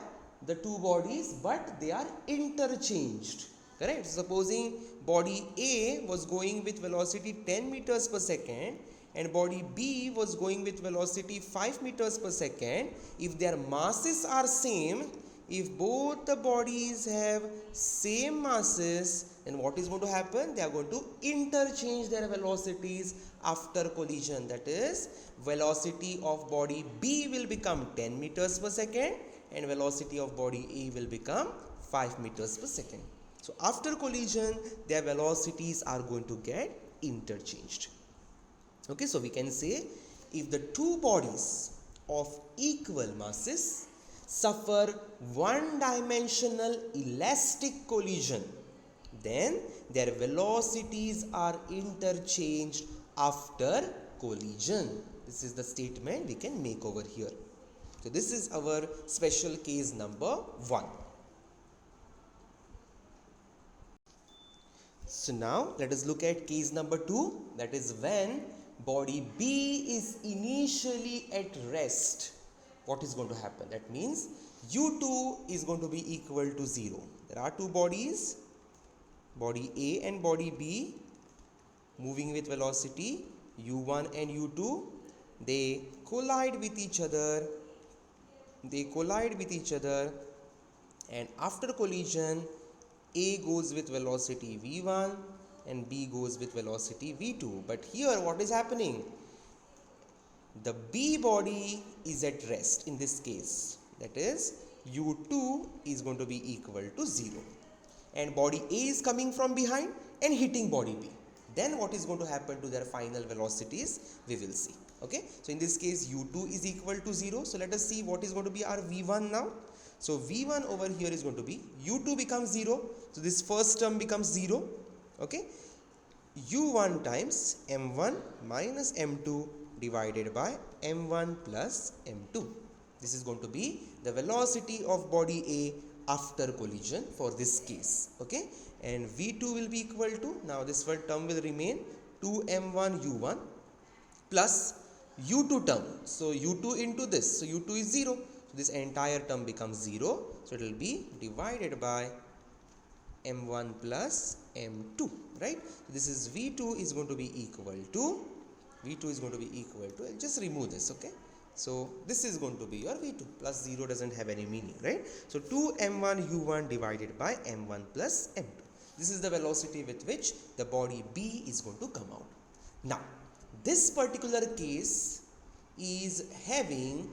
the two bodies, but they are interchanged. Correct? Supposing body A was going with velocity 10 meters per second and body B was going with velocity 5 meters per second. If their masses are same, if both the bodies have same masses, then what is going to happen? They are going to interchange their velocities after collision. That is, velocity of body B will become 10 meters per second and velocity of body A will become 5 meters per second. So after collision, their velocities are going to get interchanged. Okay, so we can say if the two bodies of equal masses suffer one-dimensional elastic collision, then their velocities are interchanged after collision. This is the statement we can make over here. So this is our special case number 1. So now let us look at case number 2, that is when body B is initially at rest. What is going to happen? That means U2 is going to be equal to 0. There are two bodies, body A and body B, moving with velocity U1 and U2. They collide with each other. And after collision, A goes with velocity V1 and B goes with velocity V2. But here what is happening? The B body is at rest in this case. That is, U2 is going to be equal to 0. And body A is coming from behind and hitting body B. Then what is going to happen to their final velocities? We will see. Okay, so in this case U2 is equal to 0. So let us see what is going to be our V1 now. So V1 over here is going to be U2 becomes 0. So this first term becomes 0. Okay, U1 times M1 minus M2 divided by M1 plus M2. This is going to be the velocity of body A after collision for this case. Okay, and V2 will be equal to, now this one term will remain 2M1 U1 plus U2 term. So U2 into this, so U2 is 0. So this entire term becomes 0. So it will be divided by M1 plus M2, right? So this is V2 is going to be equal to, I'll just remove this, okay? So this is going to be your V2 plus 0 doesn't have any meaning, right? So 2M1 U1 divided by M1 plus M2. This is the velocity with which the body B is going to come out. Now, this particular case is having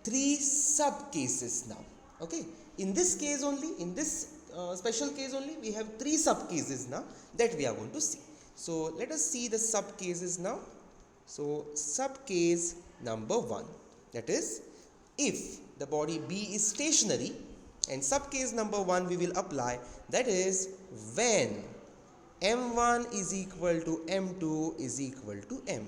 3 sub cases now. Okay, in this case only, in this special case only, we have 3 sub cases now that we are going to see. So let us see the sub cases now. So sub case number 1, that is if the body B is stationary, and sub case number 1 we will apply, that is when M1 is equal to M2 is equal to M.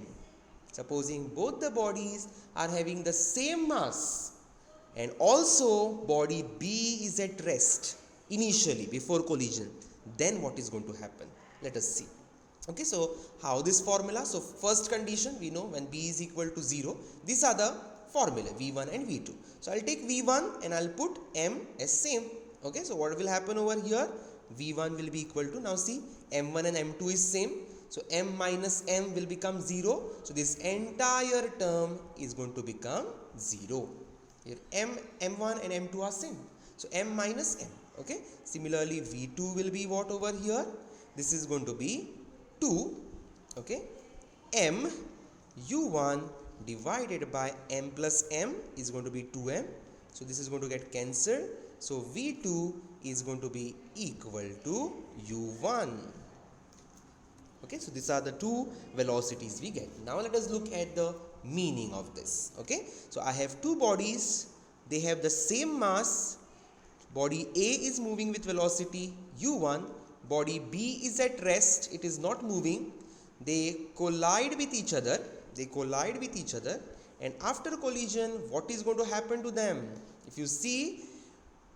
Supposing both the bodies are having the same mass and also body B is at rest initially before collision, then what is going to happen? Let us see. Okay, so how this formula? So first condition we know, when B is equal to 0, these are the formula V1 and V2. So I'll take V1 and I'll put M as same. Okay, so what will happen over here? V1 will be equal to, now see, M1 and M2 is same. So M minus M will become 0. So this entire term is going to become 0. Here M1 and M2 are same. So M minus M. Okay. Similarly, V2 will be what over here? This is going to be 2. Okay. M U1 divided by M plus M is going to be 2M. So this is going to get cancelled. So V2 is going to be equal to U1. Okay, so these are the two velocities we get. Now let us look at the meaning of this. Okay, so I have two bodies, they have the same mass. Body A is moving with velocity U1, body B is at rest, it is not moving. They collide with each other, and after collision, what is going to happen to them? If you see,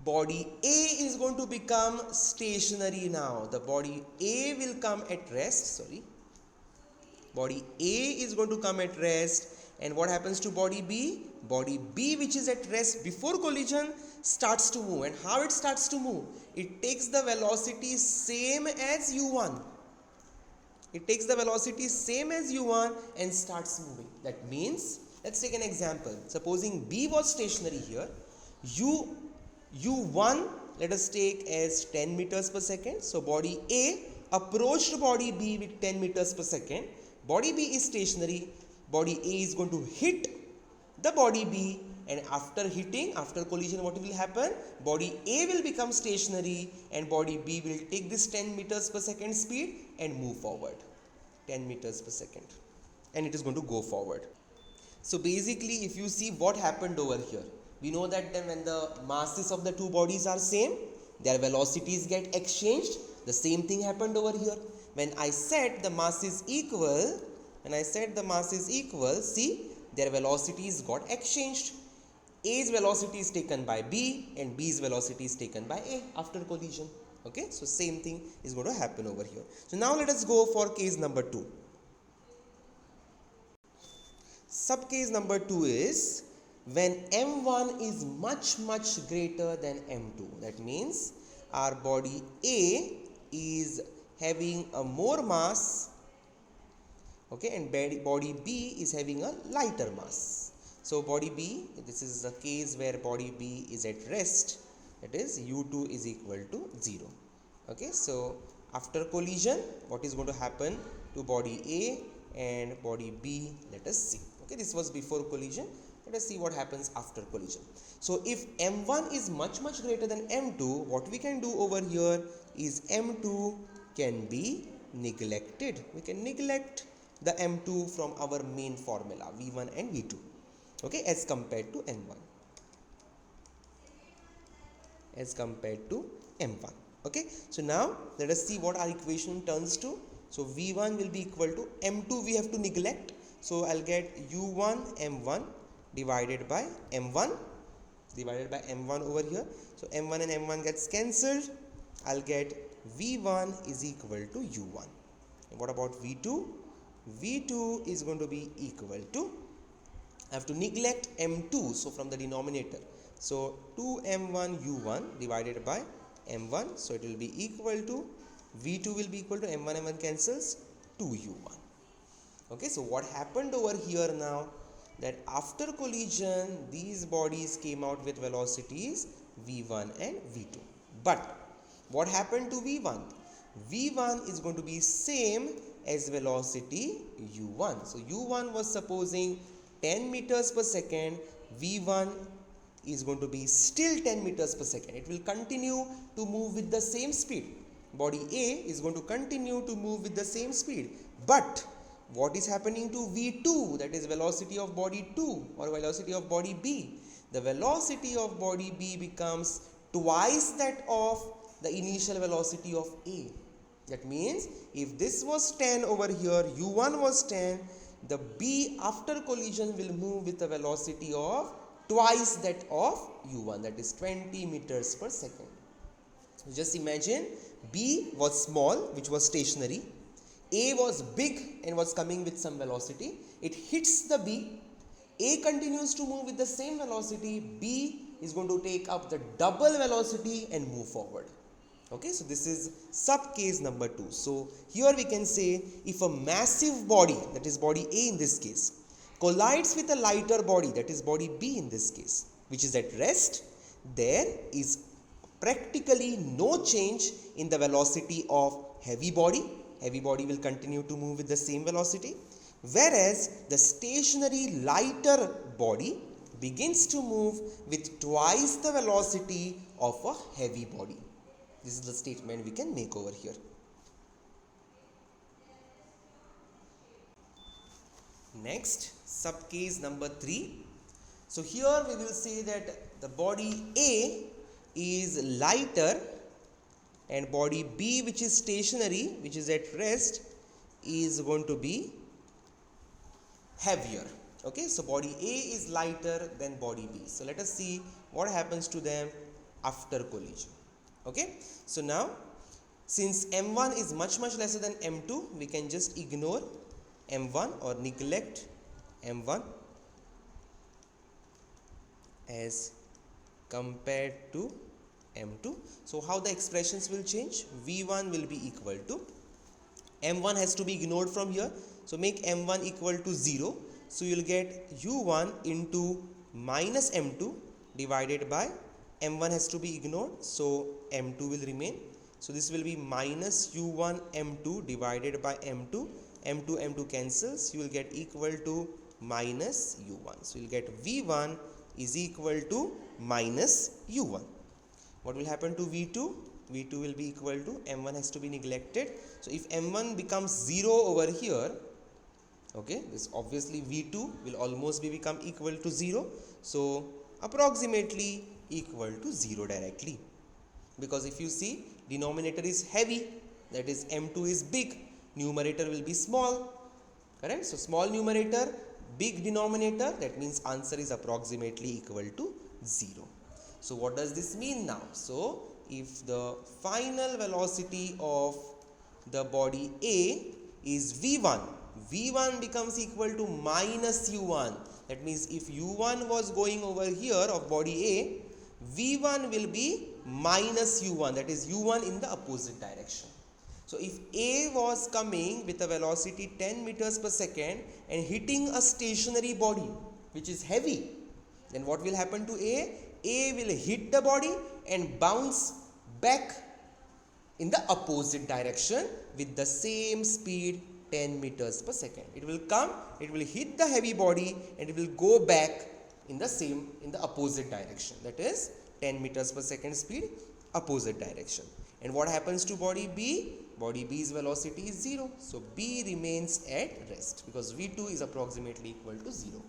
body A is going to become stationary now. The body A will come at rest, Body A is going to come at rest, and what happens to body B? Body B, which is at rest before collision, starts to move. And how it starts to move? It takes the velocity same as u1. It takes the velocity same as u1 and starts moving. That means, let's take an example. Supposing B was stationary here, u1 let us take as 10 meters per second. So body A approached body B with 10 meters per second. Body B is stationary. Body A is going to hit the body B, and after hitting, after collision, what will happen? Body A will become stationary and body B will take this 10 meters per second speed and move forward. 10 meters per second. And it is going to go forward. So basically, if you see what happened over here, we know that then when the masses of the two bodies are same, their velocities get exchanged. The same thing happened over here. When I said the mass is equal, see, their velocities got exchanged. A's velocity is taken by B and B's velocity is taken by A after collision. Okay, so same thing is going to happen over here. So now let us go for case number 2. Sub case number 2 is when M1 is much greater than M2. That means our body A is having a more mass, okay, and body B is having a lighter mass. So body B, this is the case where body B is at rest, that is u2 is equal to 0. Okay, so after collision, what is going to happen to body A and body B? Let us see. Okay, this was before collision. Let us see what happens after collision. So if M1 is much greater than M2, what we can do over here is M2 can be neglected. We can neglect the M2 from our main formula V1 and V2. Okay, as compared to M1. As compared to M1. Okay, so now let us see what our equation turns to. So V1 will be equal to M2 we have to neglect. So I'll get U1 M1 divided by M1 over here. So M1 and M1 gets cancelled. I'll get V1 is equal to U1. And what about V2? V2 is going to be equal to, I have to neglect M2, so from the denominator. So 2M1 U1 divided by M1, so it will be equal to, V2 will be equal to M1 cancels, 2U1. Okay, so what happened over here now, that after collision these bodies came out with velocities V1 and V2. But what happened to V1? V1 is going to be same as velocity U1. So U1 was supposing 10 meters per second, V1 is going to be still 10 meters per second. It will continue to move with the same speed. Body A is going to continue to move with the same speed. But what is happening to V2, that is velocity of body 2 or velocity of body B? The velocity of body B becomes twice that of the initial velocity of A. That means if this was 10 over here, U1 was 10, the B after collision will move with a velocity of twice that of U1, that is 20 meters per second. So just imagine B was small, which was stationary. A was big and was coming with some velocity. It hits the B. A continues to move with the same velocity. B is going to take up the double velocity and move forward. Okay, so this is sub case number 2. So here we can say if a massive body, that is body A in this case, collides with a lighter body, that is body B in this case, which is at rest, there is practically no change in the velocity of heavy body. Heavy body will continue to move with the same velocity, whereas the stationary lighter body begins to move with twice the velocity of a heavy body. This is the statement we can make over here. Next, sub case number 3. So here we will say that the body A is lighter and body B, which is stationary, which is at rest, is going to be heavier. Okay, so body A is lighter than body B. So let us see what happens to them after collision. Okay, so now since M1 is much lesser than M2, we can just ignore M1 or neglect M1 as compared to m2. So how the expressions will change? v1 will be equal to, m1 has to be ignored from here, so make m1 equal to 0. So you will get u1 into minus m2 divided by, m1 has to be ignored, so m2 will remain. So this will be minus u1 m2 divided by m2, m2 cancels, you will get equal to minus u1. So you will get v1 is equal to minus u1. What will happen to v2? v2 will be equal to, m1 has to be neglected. So if m1 becomes 0 over here, okay, this obviously v2 will almost become equal to 0. So approximately equal to 0 directly. Because if you see, denominator is heavy, that is m2 is big, numerator will be small, correct? So small numerator, big denominator, that means answer is approximately equal to 0. So what does this mean now? So if the final velocity of the body A is v1, v1 becomes equal to minus u1. That means if u1 was going over here of body A, v1 will be minus u1, that is u1 in the opposite direction. So if A was coming with a velocity 10 meters per second and hitting a stationary body which is heavy, then what will happen to A? A will hit the body and bounce back in the opposite direction with the same speed 10 meters per second. It will come, it will hit the heavy body and it will go back in the opposite direction, that is 10 meters per second speed, opposite direction. And what happens to body B? Body B's velocity is 0. So B remains at rest because v2 is approximately equal to 0.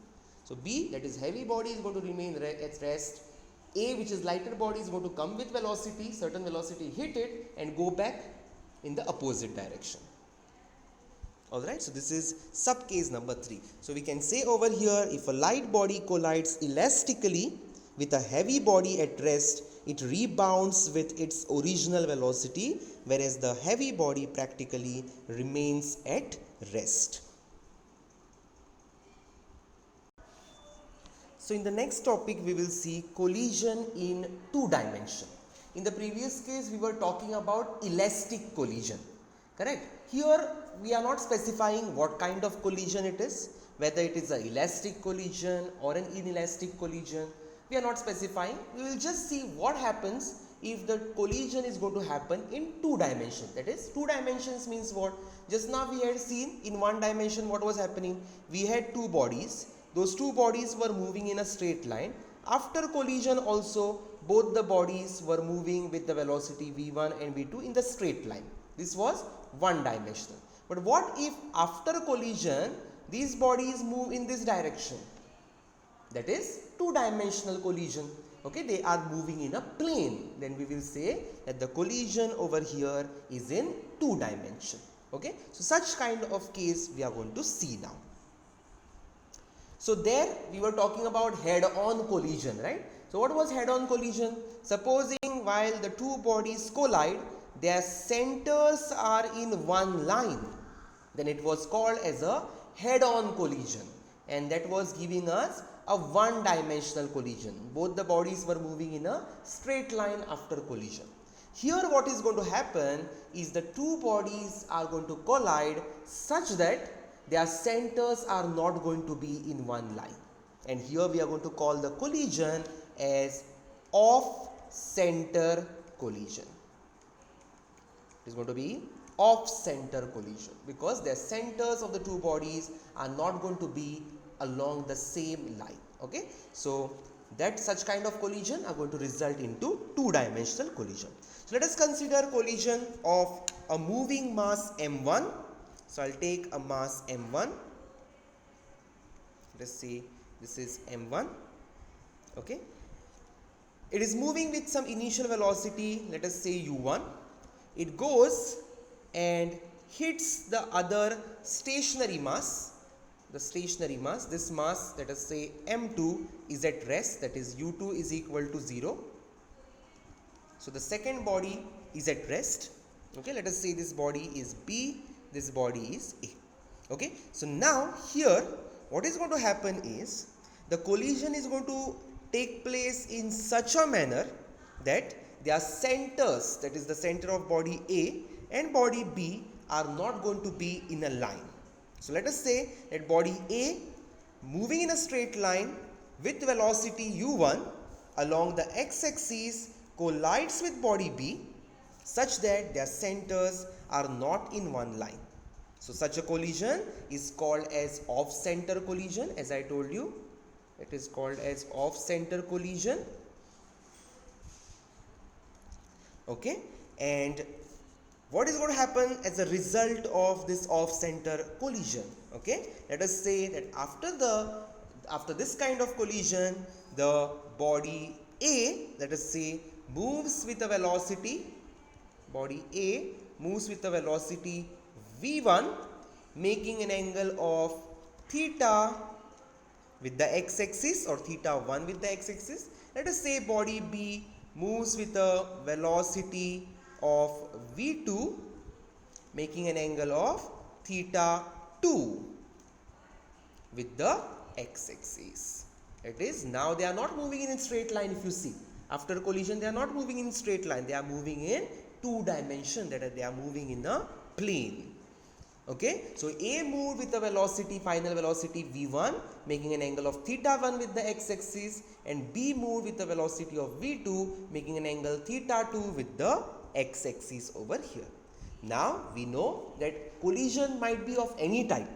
So B, that is heavy body, is going to remain at rest. A, which is lighter body, is going to come with velocity, certain velocity, hit it and go back in the opposite direction. Alright, so this is sub case number 3. So we can say over here, if a light body collides elastically with a heavy body at rest, it rebounds with its original velocity, whereas the heavy body practically remains at rest. So in the next topic we will see collision in 2 dimension. In the previous case we were talking about elastic collision, correct? Here we are not specifying what kind of collision it is, whether it is an elastic collision or an inelastic collision. We are not specifying. We will just see what happens if the collision is going to happen in 2 dimensions. That is, 2 dimensions means what? Just now we had seen in 1 dimension what was happening. We had 2 bodies. Those 2 bodies were moving in a straight line. After collision also, both the bodies were moving with the velocity v1 and v2 in the straight line. This was 1 dimensional. But what if after collision these bodies move in this direction? That is 2-dimensional collision. Okay, they are moving in a plane. Then we will say that the collision over here is in 2 dimension. Okay, so such kind of case we are going to see now. So there we were talking about head-on collision, right? So what was head-on collision? Supposing while the 2 bodies collide, their centers are in one line, then it was called as a head-on collision, and that was giving us a 1-dimensional collision. Both the bodies were moving in a straight line after collision. Here what is going to happen is the 2 bodies are going to collide such that their centers are not going to be in one line, and here we are going to call the collision as off-center collision. It is going to be off-center collision because the centers of the 2 bodies are not going to be along the same line. Okay, so that such kind of collision are going to result into 2-dimensional collision. So let us consider collision of a moving mass m1. So I'll take a mass m1. Let's say this is m1. Okay, it is moving with some initial velocity, let us say u1. It goes and hits the other stationary mass. The stationary mass, this mass, let us say m2 is at rest, that is u2 is equal to 0. So the second body is at rest. Okay, let us say this body is B, this body is A. Okay, so now here what is going to happen is the collision is going to take place in such a manner that their centers, that is the center of body A and body B, are not going to be in a line. So let us say that body A moving in a straight line with velocity u1 along the x-axis collides with body B such that their centers are not in one line. So such a collision is called as off-center collision. As I told you, it is called as off-center collision. Okay, and what is going to happen as a result of this off-center collision? Okay, let us say that after this kind of collision, the body A, let us say, moves with a velocity. Body A moves with a velocity v1, making an angle of theta with the x-axis, or theta 1 with the x-axis. Let us say body B moves with a velocity of v2, making an angle of theta 2 with the x-axis. That is, now they are not moving in a straight line. If you see, after collision they are not moving in straight line, they are moving in two dimension, that is, they are moving in a plane. Okay, so A moved with a velocity, final velocity v1, making an angle of theta 1 with the x-axis, and B moved with a velocity of v2, making an angle theta 2 with the x-axis over here. Now we know that collision might be of any type.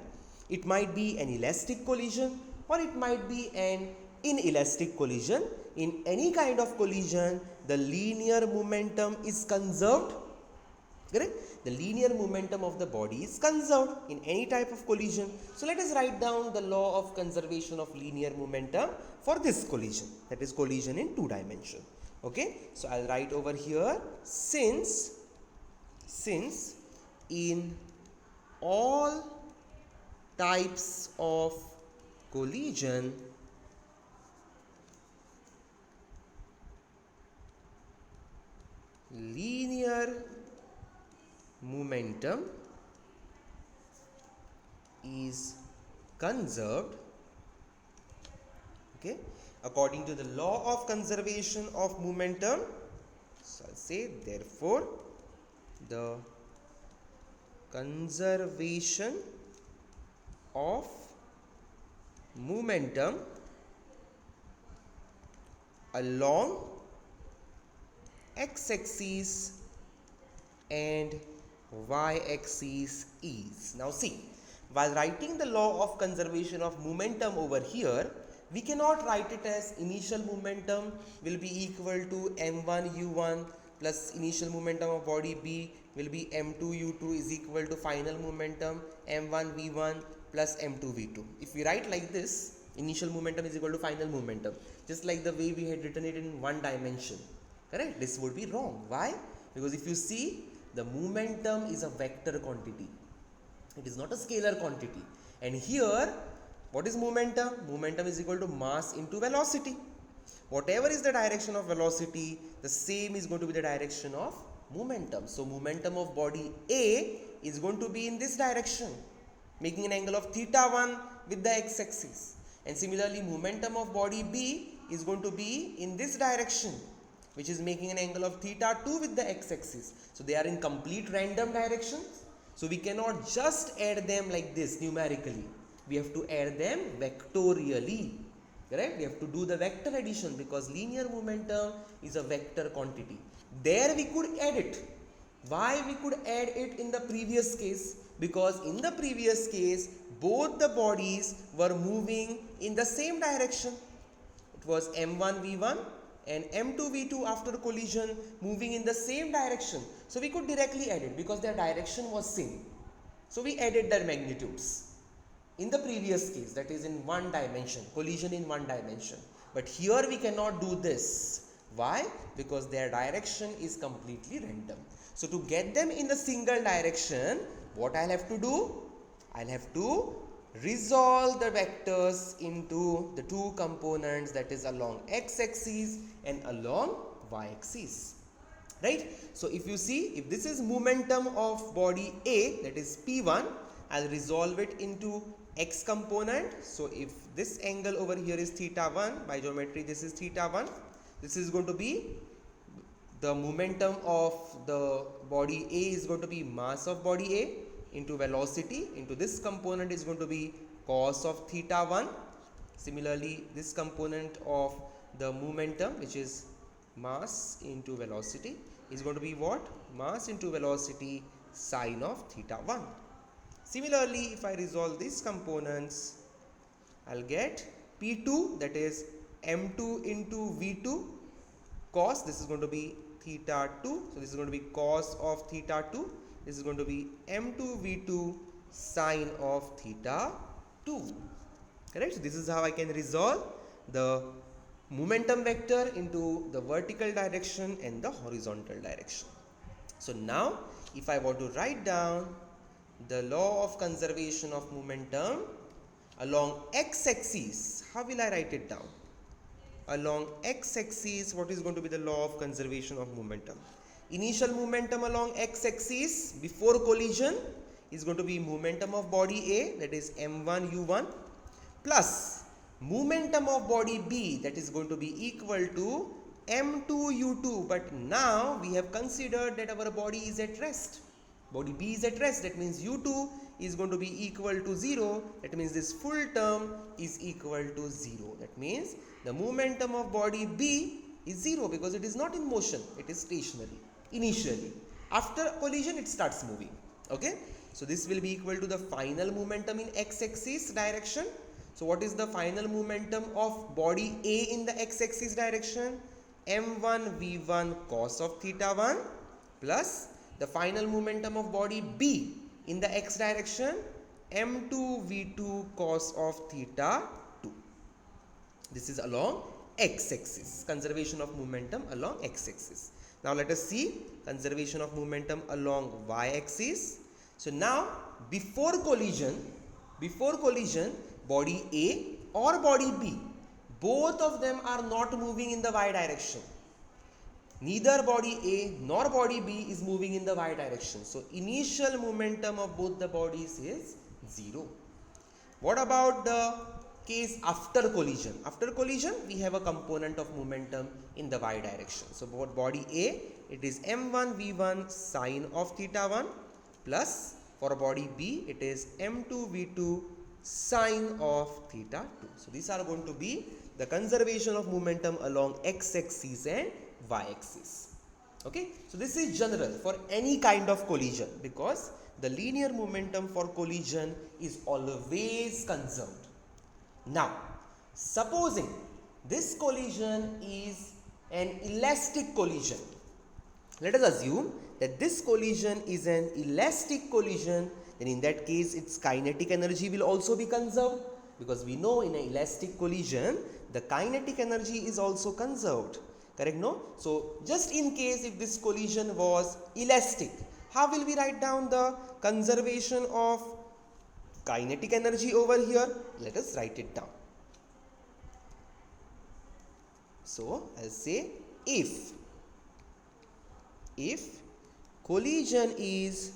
It might be an elastic collision or it might be an inelastic collision. In any kind of collision, the linear momentum is conserved. Correct? The linear momentum of the body is conserved in any type of collision. So let us write down the law of conservation of linear momentum for this collision, that is collision in two dimension. Okay, so I'll write over here, since in all types of collision linear momentum is conserved. Okay, according to the law of conservation of momentum, so I'll say therefore the conservation of momentum along x-axis and y-axis is. Now see, while writing the law of conservation of momentum over here, we cannot write it as initial momentum will be equal to m1 u1 plus initial momentum of body B will be m2 u2 is equal to final momentum m1 v1 plus m2 v2. If we write like this, initial momentum is equal to final momentum, just like the way we had written it in one dimension, correct? This would be wrong. Why? Because if you see, the momentum is a vector quantity. It is not a scalar quantity. And here, what is momentum? Momentum is equal to mass into velocity. Whatever is the direction of velocity, the same is going to be the direction of momentum. So momentum of body A is going to be in this direction, making an angle of theta 1 with the x-axis. And similarly, momentum of body B is going to be in this direction, which is making an angle of theta 2 with the x-axis. So they are in complete random directions. So we cannot just add them like this numerically. We have to add them vectorially. Correct? We have to do the vector addition because linear momentum is a vector quantity. There we could add it. Why we could add it in the previous case? Because in the previous case, both the bodies were moving in the same direction. It was m1 v1 and m2 v2 after collision moving in the same direction. So we could directly add it because their direction was same. So we added their magnitudes in the previous case, that is in one dimension, collision in one dimension. But here we cannot do this. Why? Because their direction is completely random. So to get them in the single direction, what I'll have to do? I'll have to resolve the vectors into the two components, that is along x-axis and along y-axis. Right? So if you see, if this is momentum of body A, that is P1, I'll resolve it into x component. So if this angle over here is theta 1, by geometry this is theta 1, this is going to be the momentum of the body A is going to be mass of body A into velocity into this component is going to be cos of theta 1. Similarly, this component of the momentum, which is mass into velocity, is going to be what? Mass into velocity sine of theta 1. Similarly, if I resolve these components, I'll get P2, that is m2 into v2 cos, this is going to be theta 2, so this is going to be cos of theta 2, this is going to be m2 v2 sine of theta 2. Correct? So this is how I can resolve the momentum vector into the vertical direction and the horizontal direction. So now if I want to write down the law of conservation of momentum along x-axis, how will I write it down? Along x-axis, what is going to be the law of conservation of momentum? Initial momentum along x-axis before collision is going to be momentum of body A, that is m1 u1, plus momentum of body B, that is going to be equal to m2 u2. But now we have considered that our body is at rest. Body B is at rest, that means u2 is going to be equal to 0, that means this full term is equal to 0. That means the momentum of body B is 0 because it is not in motion, it is stationary initially. After collision it starts moving. Okay, so this will be equal to the final momentum in x-axis direction. So what is the final momentum of body A in the x-axis direction? m1 v1 cos of theta 1 plus the final momentum of body B in the x direction m2 v2 cos of theta 2. This is along x-axis, conservation of momentum along x-axis. Now let us see conservation of momentum along y-axis. So now before collision body A or body B, both of them are not moving in the y direction. Neither body A nor body B is moving in the y direction. So initial momentum of both the bodies is 0. What about the case after collision? After collision we have a component of momentum in the y direction. So for body A it is m1 v1 sine of theta 1 plus for body B it is m2 v2 sine of theta 2. So these are going to be the conservation of momentum along x-axis and y-axis. Okay, so this is general for any kind of collision because the linear momentum for collision is always conserved. Now, supposing this collision is an elastic collision. Let us assume that this collision is an elastic collision, then in that case its kinetic energy will also be conserved because we know in an elastic collision the kinetic energy is also conserved. Correct, no? So just in case if this collision was elastic, how will we write down the conservation of kinetic energy over here? Let us write it down. So I'll say if collision is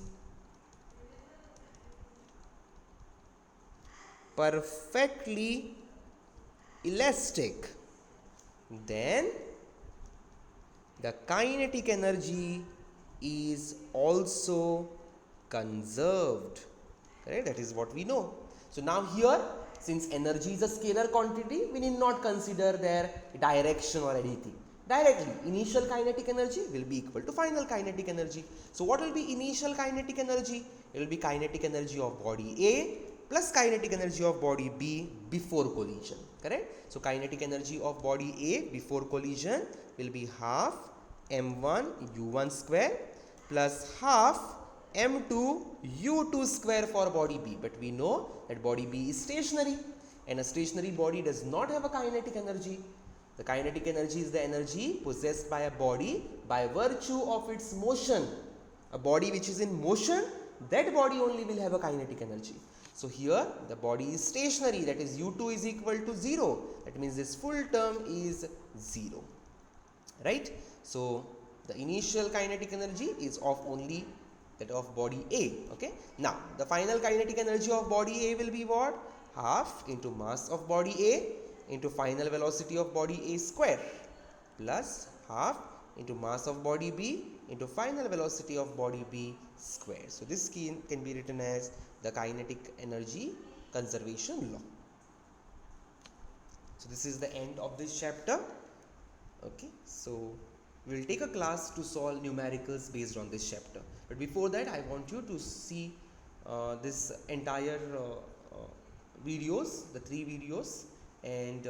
perfectly elastic, then the kinetic energy is also conserved. Correct? That is what we know. So now here, since energy is a scalar quantity, we need not consider their direction or anything. Directly, initial kinetic energy will be equal to final kinetic energy. So what will be initial kinetic energy? It will be kinetic energy of body A plus kinetic energy of body B before collision. Correct? So kinetic energy of body A before collision will be half m1 u1 square plus half m2 u2 square for body B. But we know that body B is stationary and a stationary body does not have a kinetic energy. The kinetic energy is the energy possessed by a body by virtue of its motion. A body which is in motion, that body only will have a kinetic energy. So here the body is stationary, that is u2 is equal to 0. That means this full term is 0. Right? So the initial kinetic energy is of only that of body A. Okay. Now the final kinetic energy of body A will be what? half into mass of body A into final velocity of body A square plus half into mass of body B into final velocity of body B square. So this can be written as the kinetic energy conservation law. So this is the end of this chapter. Okay, so we will take a class to solve numericals based on this chapter. But before that, I want you to see this entire videos, the 3 videos, and